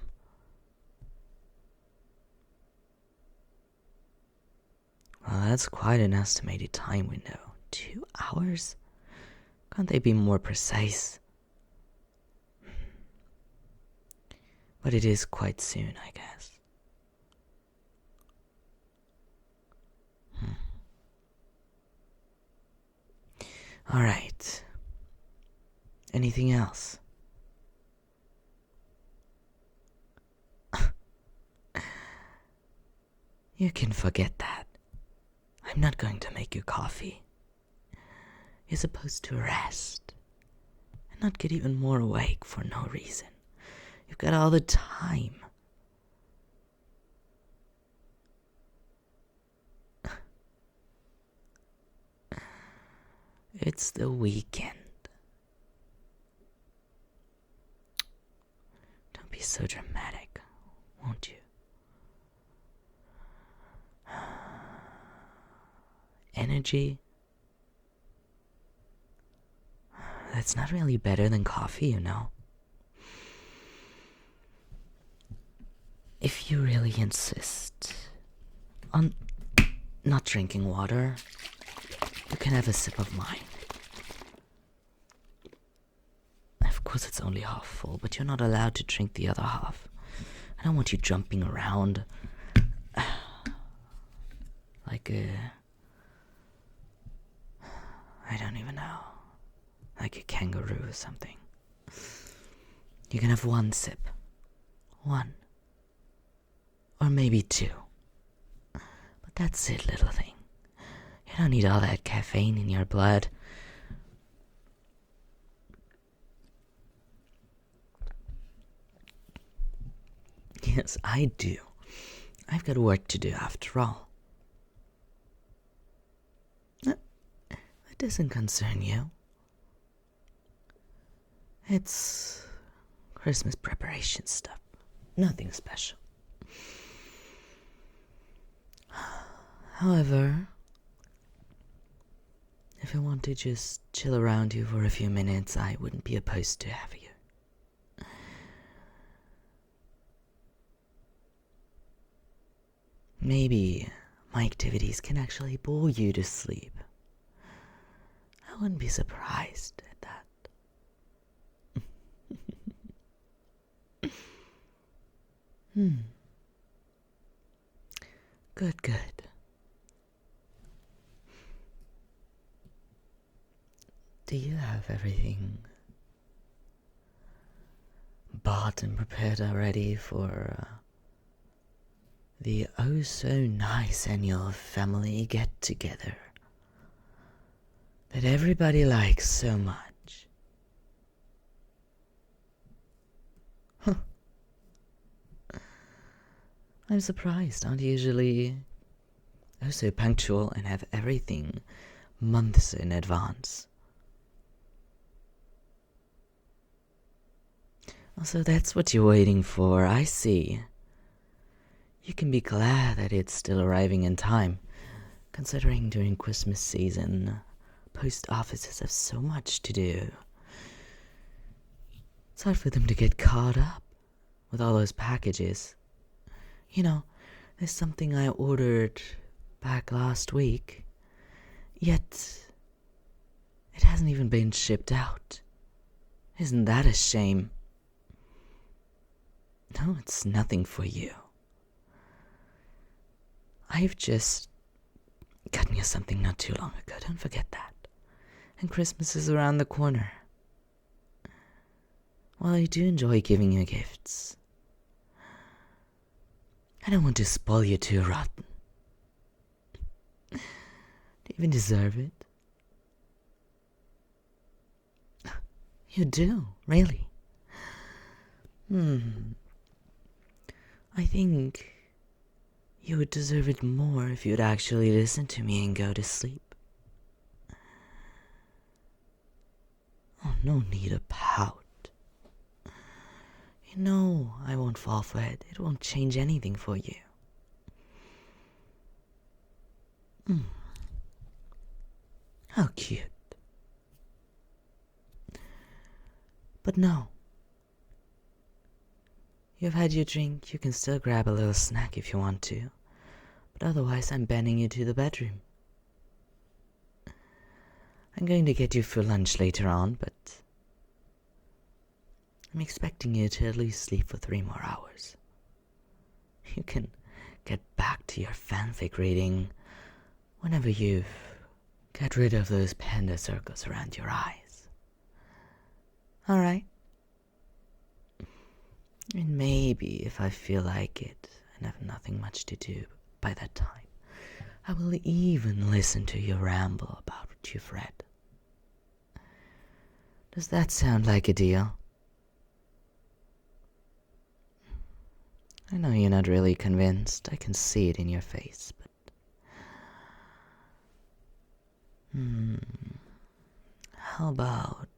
Well, that's quite an estimated time window. 2 hours? Can't they be more precise? But it is quite soon, I guess. Alright. Anything else? You can forget that. I'm not going to make you coffee. You're supposed to rest and not get even more awake for no reason. You've got all the time. It's the weekend. Don't be so dramatic, won't you? Energy? That's not really better than coffee, you know. If you really insist on not drinking water, you can have a sip of mine. Of course, it's only half full, but you're not allowed to drink the other half. I don't want you jumping around like I don't even know, like a kangaroo or something. You can have one sip. One. Or maybe 2. But that's it, little thing. You don't need all that caffeine in your blood. Yes, I do. I've got work to do after all. That doesn't concern you. It's Christmas preparation stuff. Nothing special. However, if I want to just chill around you for a few minutes, I wouldn't be opposed to have you. Maybe my activities can actually bore you to sleep. I wouldn't be surprised at that. Good, good. Do you have everything bought and prepared already for the oh-so-nice annual family get-together that everybody likes so much? Huh. I'm surprised. Aren't you usually so punctual and have everything months in advance? Also, that's what you're waiting for, I see. You can be glad that it's still arriving in time, considering during Christmas season, post offices have so much to do. It's hard for them to get caught up with all those packages. You know, there's something I ordered back last week, yet it hasn't even been shipped out. Isn't that a shame? No, it's nothing for you. I've just gotten you something not too long ago, don't forget that. And Christmas is around the corner. While I do enjoy giving you gifts, I don't want to spoil you too rotten. Do you even deserve it? You do, really. I think you would deserve it more if you'd actually listen to me and go to sleep. Oh, no need to pout. You know I won't fall for it. It won't change anything for you. How cute. But no. You've had your drink, you can still grab a little snack if you want to. But otherwise, I'm banning you to the bedroom. I'm going to get you for lunch later on, but I'm expecting you to at least sleep for 3 more hours. You can get back to your fanfic reading whenever you've got rid of those panda circles around your eyes. Alright? And maybe if I feel like it and have nothing much to do by that time, I will even listen to your ramble about what you've read. Does that sound like a deal? I know you're not really convinced. I can see it in your face, but how about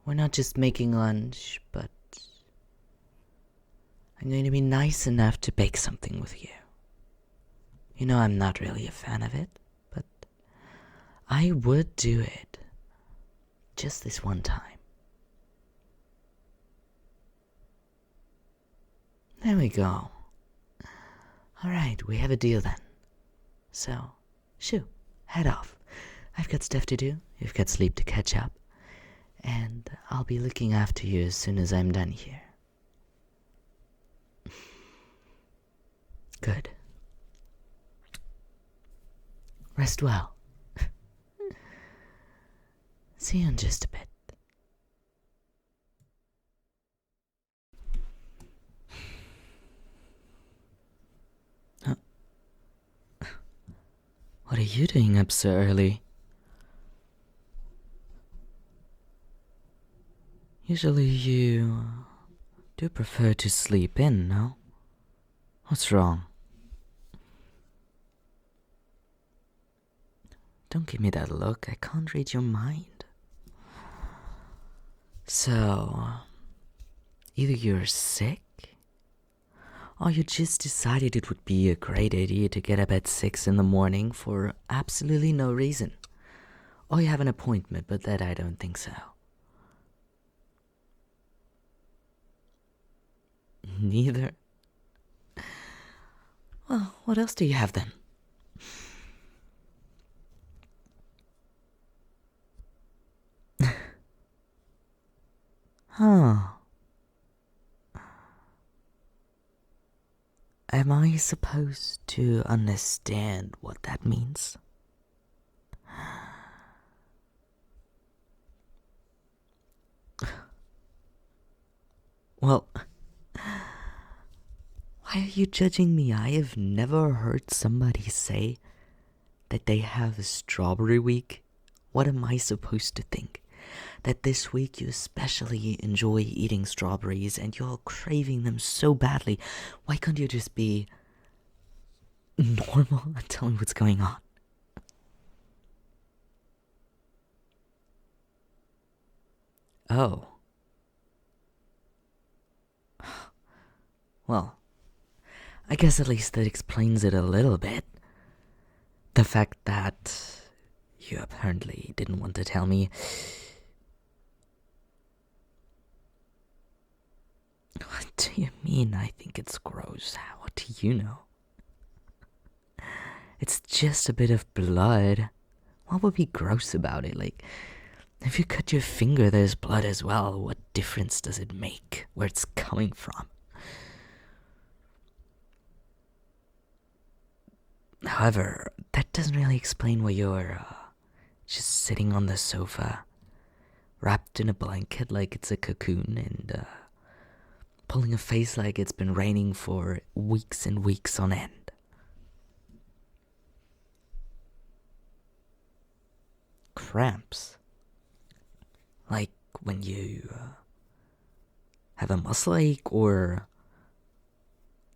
we're not just making lunch, but I'm going to be nice enough to bake something with you. You know I'm not really a fan of it, but I would do it just this one time. There we go. Alright, we have a deal then. So, shoo, head off. I've got stuff to do, you've got sleep to catch up, and I'll be looking after you as soon as I'm done here. Good. Rest well. See you in just a bit. What are you doing up so early? Usually you do prefer to sleep in, no? What's wrong? Don't give me that look. I can't read your mind. So, either you're sick, Or you just decided it would be a great idea to get up at 6 in the morning for absolutely no reason. Or you have an appointment, but that I don't think so. Neither? Well, what else do you have then? Huh. Am I supposed to understand what that means? Well, why are you judging me? I have never heard somebody say that they have a strawberry week. What am I supposed to think? That this week you especially enjoy eating strawberries and you're craving them so badly. Why can't you just be normal and tell me what's going on? Oh. Well, I guess at least that explains it a little bit. The fact that you apparently didn't want to tell me. What do you mean I think it's gross? What do you know? It's just a bit of blood. What would be gross about it? Like, if you cut your finger, there's blood as well. What difference does it make where it's coming from? However, that doesn't really explain why you're just sitting on the sofa, wrapped in a blanket like it's a cocoon, and pulling a face like it's been raining for weeks and weeks on end. Cramps? Like when you have a muscle ache, or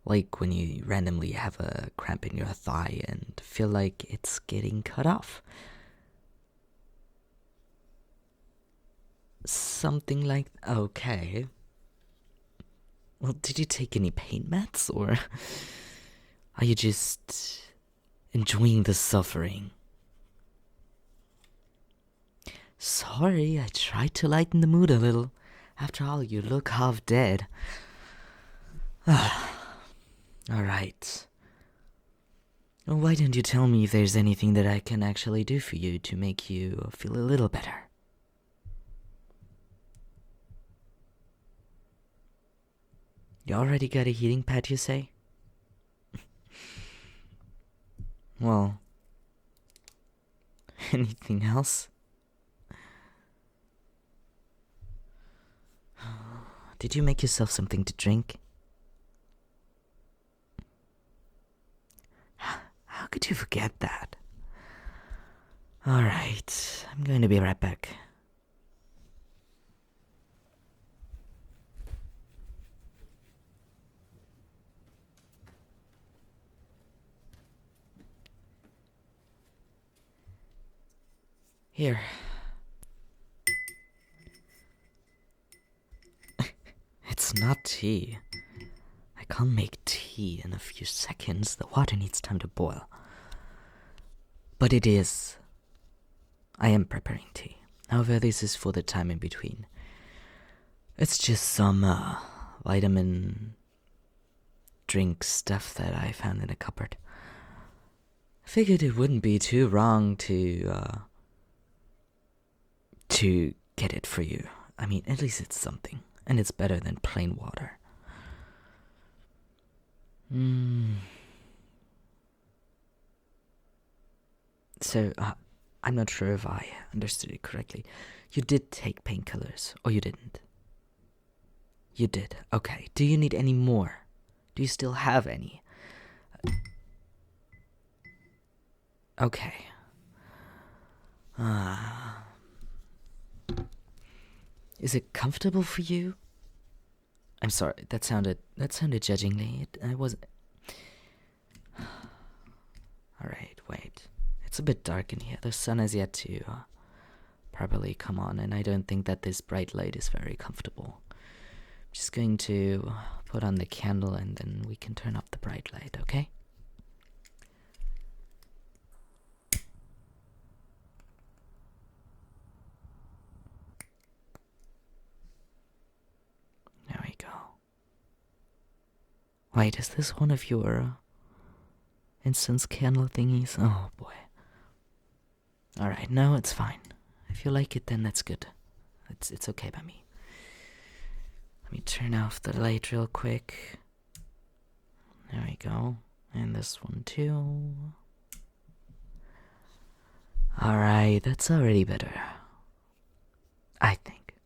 like when you randomly have a cramp in your thigh and feel like it's getting cut off. Something like... Okay. Well, did you take any pain meds, or are you just enjoying the suffering? Sorry, I tried to lighten the mood a little. After all, you look half dead. Alright. Well, why don't you tell me if there's anything that I can actually do for you to make you feel a little better? You already got a heating pad, you say? Well, anything else? Did you make yourself something to drink? How could you forget that? Alright, I'm going to be right back. Here. It's not tea. I can't make tea in a few seconds. The water needs time to boil. But it is. I am preparing tea. However, this is for the time in between. It's just some vitamin drink stuff that I found in a cupboard. I figured it wouldn't be too wrong to get it for you. I mean, at least it's something. And it's better than plain water. So, I'm not sure if I understood it correctly. You did take painkillers, or you didn't? You did. Okay. Do you need any more? Do you still have any? Okay. Is it comfortable for you? I'm sorry, that sounded judgingly. I wasn't. Alright, wait. It's a bit dark in here. The sun has yet to properly come on, and I don't think that this bright light is very comfortable. Just going to put on the candle and then we can turn up the bright light, okay? There we go. Wait, is this one of your incense candle thingies? Oh boy. Alright, no, it's fine. If you like it, then that's good. It's okay by me. Let me turn off the light real quick. There we go. And this one too. Alright, that's already better. I think.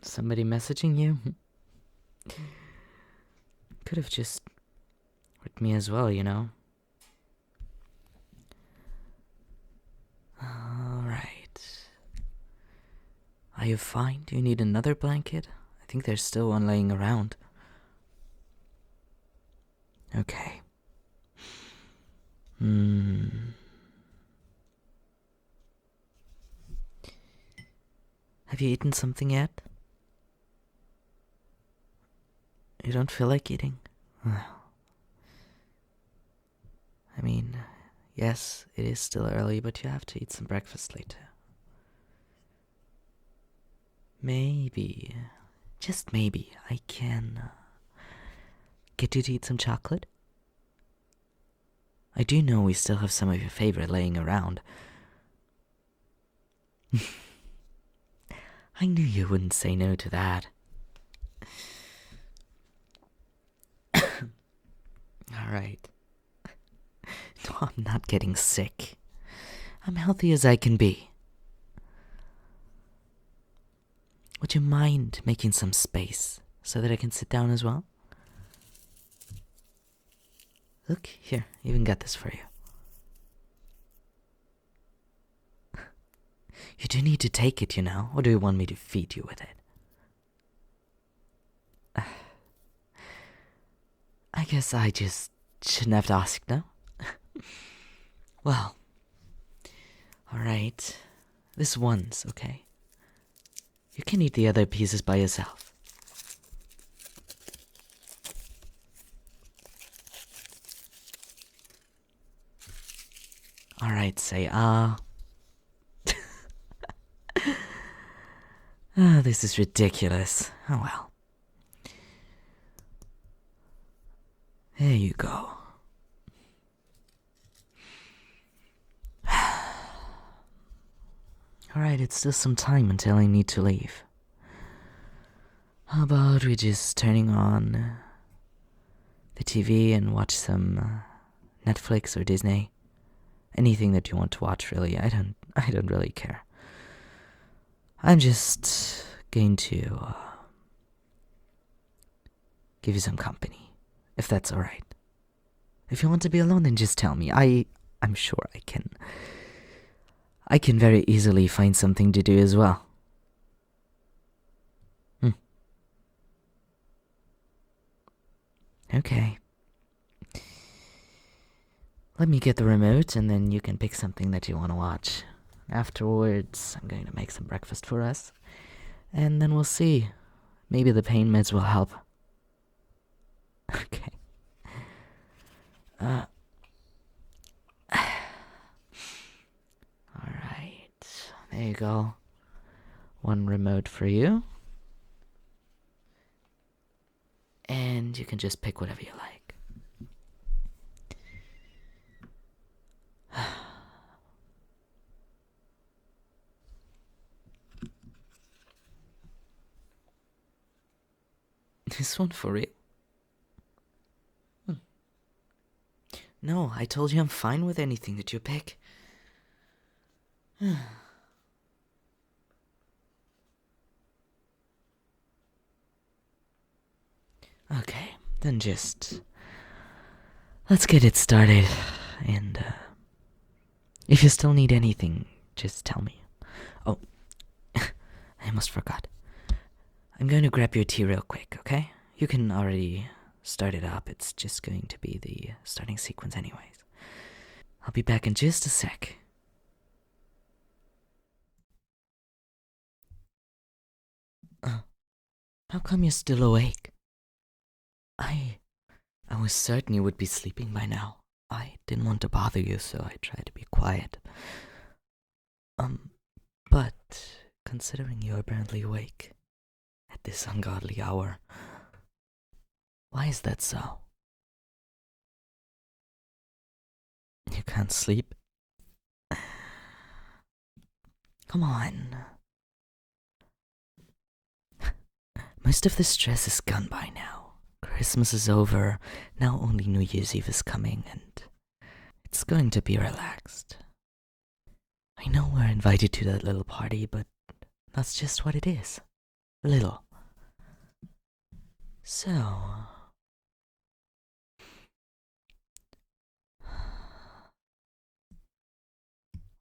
Somebody messaging you? Could have just with me as well, you know? Alright. Are you fine? Do you need another blanket? I think there's still one laying around. Okay. Have you eaten something yet? You don't feel like eating? I mean, yes, it is still early, but you have to eat some breakfast later. Maybe, just maybe, I can get you to eat some chocolate? I do know we still have some of your favorite laying around. I knew you wouldn't say no to that. Alright. No, I'm not getting sick. I'm healthy as I can be. Would you mind making some space so that I can sit down as well? Look, here, even got this for you. You do need to take it, you know, or do you want me to feed you with it? I guess I just shouldn't have to ask, no? Well, alright. This one's okay. You can eat the other pieces by yourself. Alright, say this is ridiculous. Oh well. There you go. Alright, it's still some time until I need to leave. How about we just turning on the TV and watch some Netflix or Disney? Anything that you want to watch, really. I don't really care. I'm just going to give you some company, if that's alright. If you want to be alone, then just tell me. I'm sure I can very easily find something to do as well. Okay. Let me get the remote and then you can pick something that you want to watch. Afterwards, I'm going to make some breakfast for us. And then we'll see. Maybe the pain meds will help. Okay. Alright. There you go. One remote for you. And you can just pick whatever you like. This one for real? No, I told you I'm fine with anything that you pick. Okay, then just let's get it started. And if you still need anything, just tell me. Oh, I almost forgot. I'm going to grab your tea real quick, okay? You can already start it up. It's just going to be the starting sequence anyways. I'll be back in just a sec. How come you're still awake? I was certain you would be sleeping by now. I didn't want to bother you, so I tried to be quiet. But considering you're apparently awake at this ungodly hour, why is that so? You can't sleep? Come on. Most of the stress is gone by now. Christmas is over, now only New Year's Eve is coming, and it's going to be relaxed. I know we're invited to that little party, but that's just what it is. Little. So...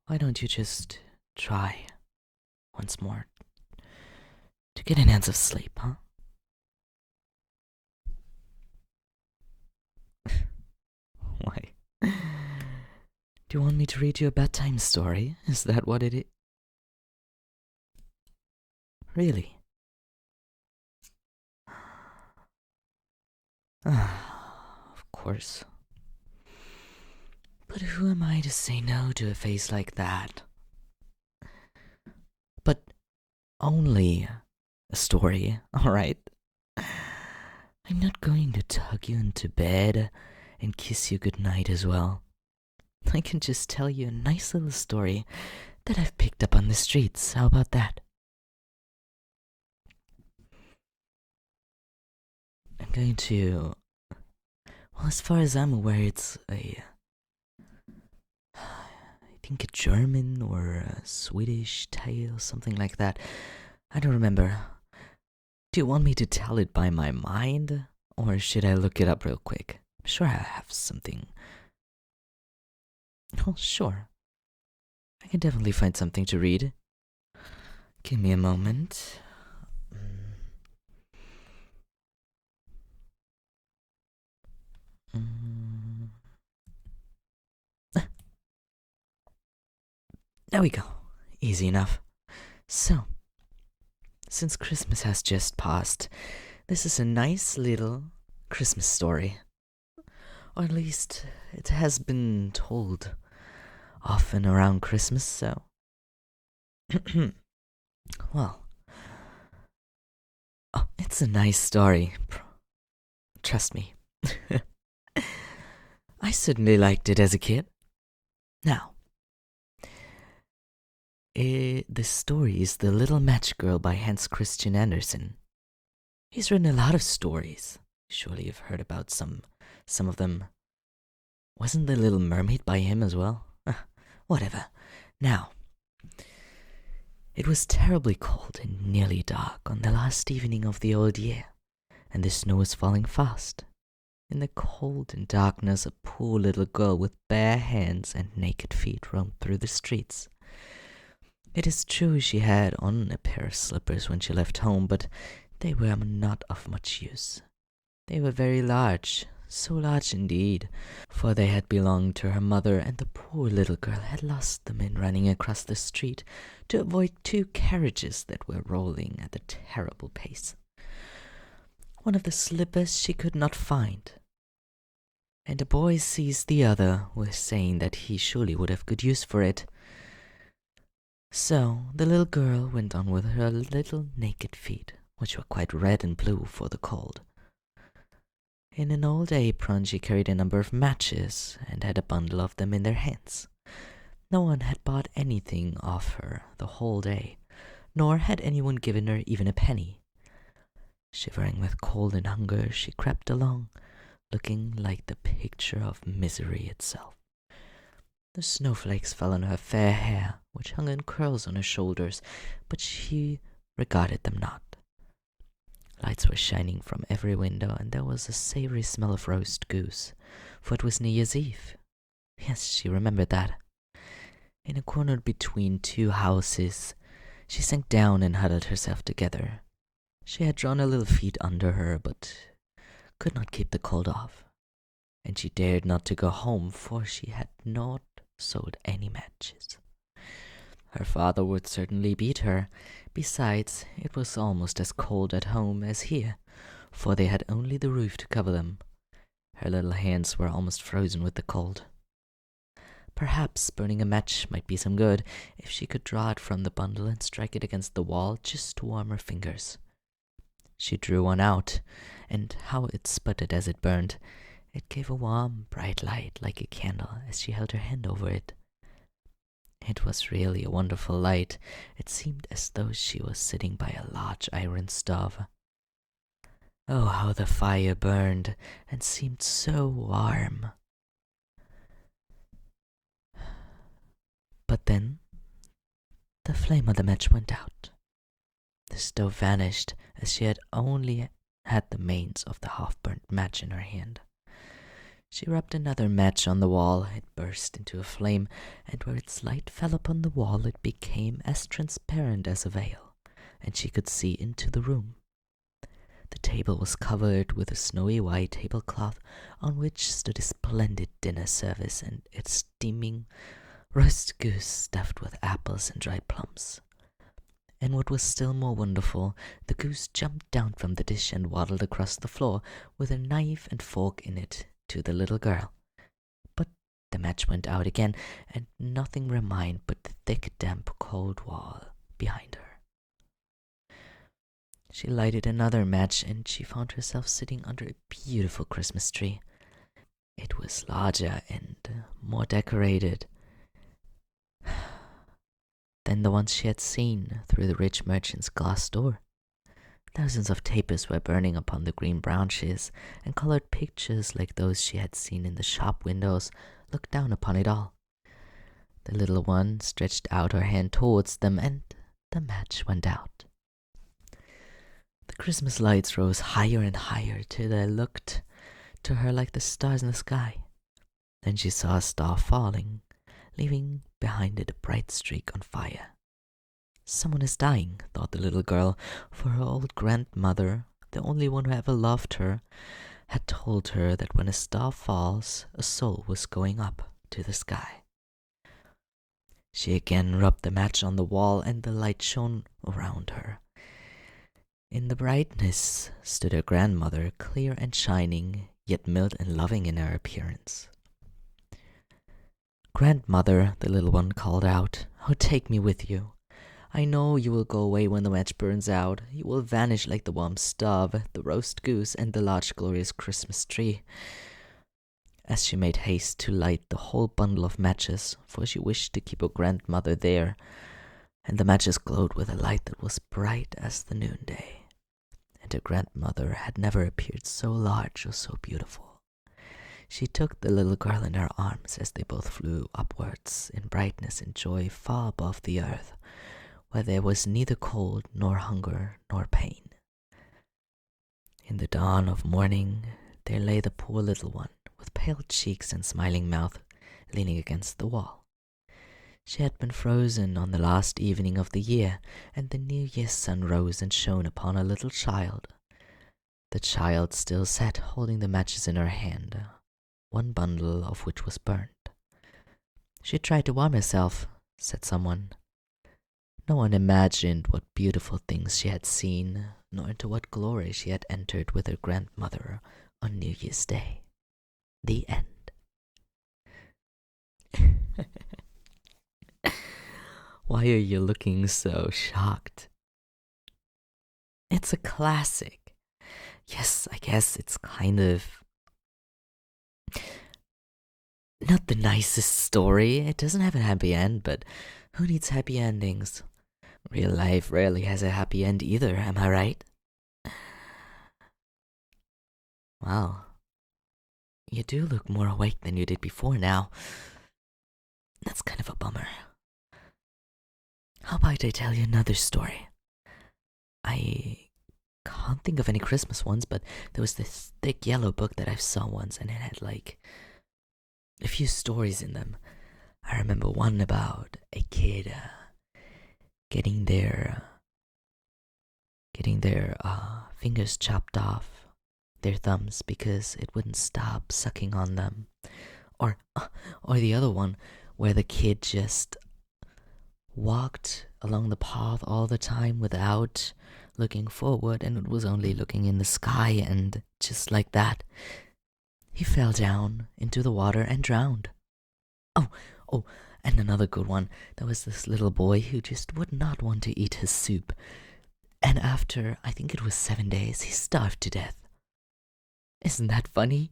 why don't you just try once more to get an ounce of sleep, huh? Why? Do you want me to read you a bedtime story? Is that what it is? Really? Of course. But who am I to say no to a face like that? But only a story, alright? I'm not going to tug you into bed and kiss you goodnight as well. I can just tell you a nice little story that I've picked up on the streets. How about that? I'm going to... well, as far as I'm aware, it's I think a German or a Swedish tale, something like that. I don't remember. Do you want me to tell it by my mind? Or should I look it up real quick? I'm sure I have something. Oh, sure. I can definitely find something to read. Give me a moment. There we go. Easy enough. So, since Christmas has just passed, this is a nice little Christmas story. Or at least, it has been told often around Christmas, so... well... oh, it's a nice story. Trust me. I certainly liked it as a kid. Now, the story is The Little Match Girl by Hans Christian Andersen. He's written a lot of stories. Surely you've heard about some of them. Wasn't The Little Mermaid by him as well? Whatever. Now, it was terribly cold and nearly dark on the last evening of the old year, and the snow was falling fast. In the cold and darkness, a poor little girl with bare hands and naked feet roamed through the streets. It is true she had on a pair of slippers when she left home, but they were not of much use. They were very large, so large indeed, for they had belonged to her mother, and the poor little girl had lost them in running across the street to avoid two carriages that were rolling at a terrible pace. One of the slippers she could not find, and a boy seized the other, with saying that he surely would have good use for it. So the little girl went on with her little naked feet, which were quite red and blue for the cold. In an old apron she carried a number of matches, and had a bundle of them in their hands. No one had bought anything of her the whole day, nor had anyone given her even a penny. Shivering with cold and hunger, she crept along, looking like the picture of misery itself. The snowflakes fell on her fair hair, which hung in curls on her shoulders, but she regarded them not. Lights were shining from every window, and there was a savory smell of roast goose, for it was New Year's Eve. Yes, she remembered that. In a corner between two houses, she sank down and huddled herself together. She had drawn her little feet under her, but could not keep the cold off, and she dared not to go home, for she had not sold any matches. Her father would certainly beat her, Besides, it was almost as cold at home as here, for they had only the roof to cover them. Her little hands were almost frozen with the cold. Perhaps burning a match might be some good if she could draw it from the bundle and strike it against the wall just to warm her fingers. She drew one out, and how it sputtered as it burned. It gave a warm, bright light like a candle as she held her hand over it. It was really a wonderful light. It seemed as though she was sitting by a large iron stove. Oh, how the fire burned and seemed so warm. But then the flame of the match went out. The stove vanished as she had only had the mains of the half-burnt match in her hand. She rubbed another match on the wall. It burst into a flame, and where its light fell upon the wall it became as transparent as a veil, and she could see into the room. The table was covered with a snowy white tablecloth on which stood a splendid dinner service and its steaming roast goose stuffed with apples and dried plums. And what was still more wonderful, the goose jumped down from the dish and waddled across the floor with a knife and fork in it to the little girl. But the match went out again, and nothing remained but the thick, damp, cold wall behind her. She lighted another match, and she found herself sitting under a beautiful Christmas tree. It was larger and more decorated than the ones she had seen through the rich merchant's glass door. Thousands of tapers were burning upon the green branches, and colored pictures like those she had seen in the shop windows looked down upon it all. The little one stretched out her hand towards them, and the match went out. The Christmas lights rose higher and higher till they looked to her like the stars in the sky. Then she saw a star falling, leaving behind it a bright streak on fire. Someone is dying, thought the little girl, for her old grandmother, the only one who ever loved her, had told her that when a star falls, a soul was going up to the sky. She again rubbed the match on the wall, and the light shone around her. In the brightness stood her grandmother, clear and shining, yet mild and loving in her appearance. "Grandmother," the little one called out, "oh, take me with you. I know you will go away when the match burns out. You will vanish like the warm stove, the roast goose, and the large glorious Christmas tree." As she made haste to light the whole bundle of matches, for she wished to keep her grandmother there, and the matches glowed with a light that was bright as the noonday, and her grandmother had never appeared so large or so beautiful. She took the little girl in her arms as they both flew upwards in brightness and joy far above the earth, where there was neither cold nor hunger nor pain. In the dawn of morning there lay the poor little one, with pale cheeks and smiling mouth, leaning against the wall. She had been frozen on the last evening of the year, and the New Year's sun rose and shone upon a little child. The child still sat holding the matches in her hand, one bundle of which was burned. "She tried to warm herself," said someone. No one imagined what beautiful things she had seen, nor into what glory she had entered with her grandmother on New Year's Day. The end. Why are you looking so shocked? It's a classic. Yes, I guess it's kind of not the nicest story. It doesn't have a happy end, but who needs happy endings? Real life rarely has a happy end either, am I right? Wow. You do look more awake than you did before now. That's kind of a bummer. How about I tell you another story? I can't think of any Christmas ones, but there was this thick yellow book that I saw once, and it had like a few stories in them. I remember one about a kid getting their fingers chopped off, their thumbs, because it wouldn't stop sucking on them. Or the other one where the kid just walked along the path all the time without looking forward, and it was only looking in the sky, and just like that, he fell down into the water and drowned. Oh, oh, and another good one. There was this little boy who just would not want to eat his soup. And after, I think it was 7 days, he starved to death. Isn't that funny?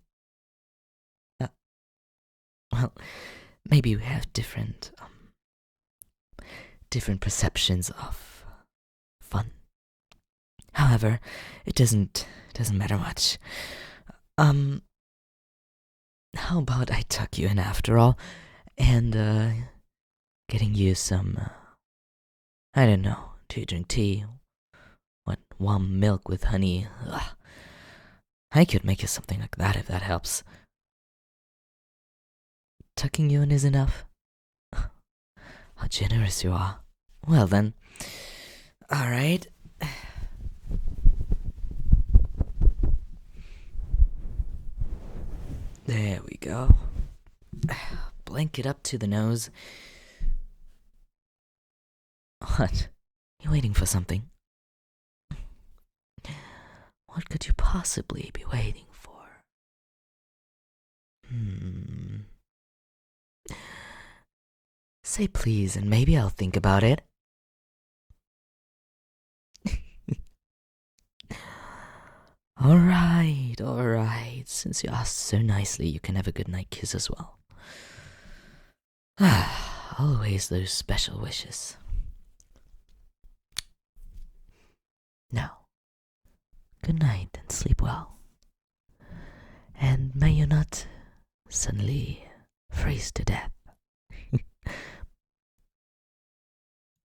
Well, maybe we have different perceptions of fun. However, it doesn't matter much. How about I tuck you in after all, and getting you some, I don't know, do you drink tea? What, warm milk with honey? Ugh. I could make you something like that if that helps. Tucking you in is enough? How generous you are. Well then, alright. There we go. Blanket up to the nose. What? You waiting for something? What could you possibly be waiting for? Say please, and maybe I'll think about it. Alright. Since you asked so nicely, you can have a good night kiss as well. Always those special wishes. Now, good night and sleep well. And may you not suddenly freeze to death.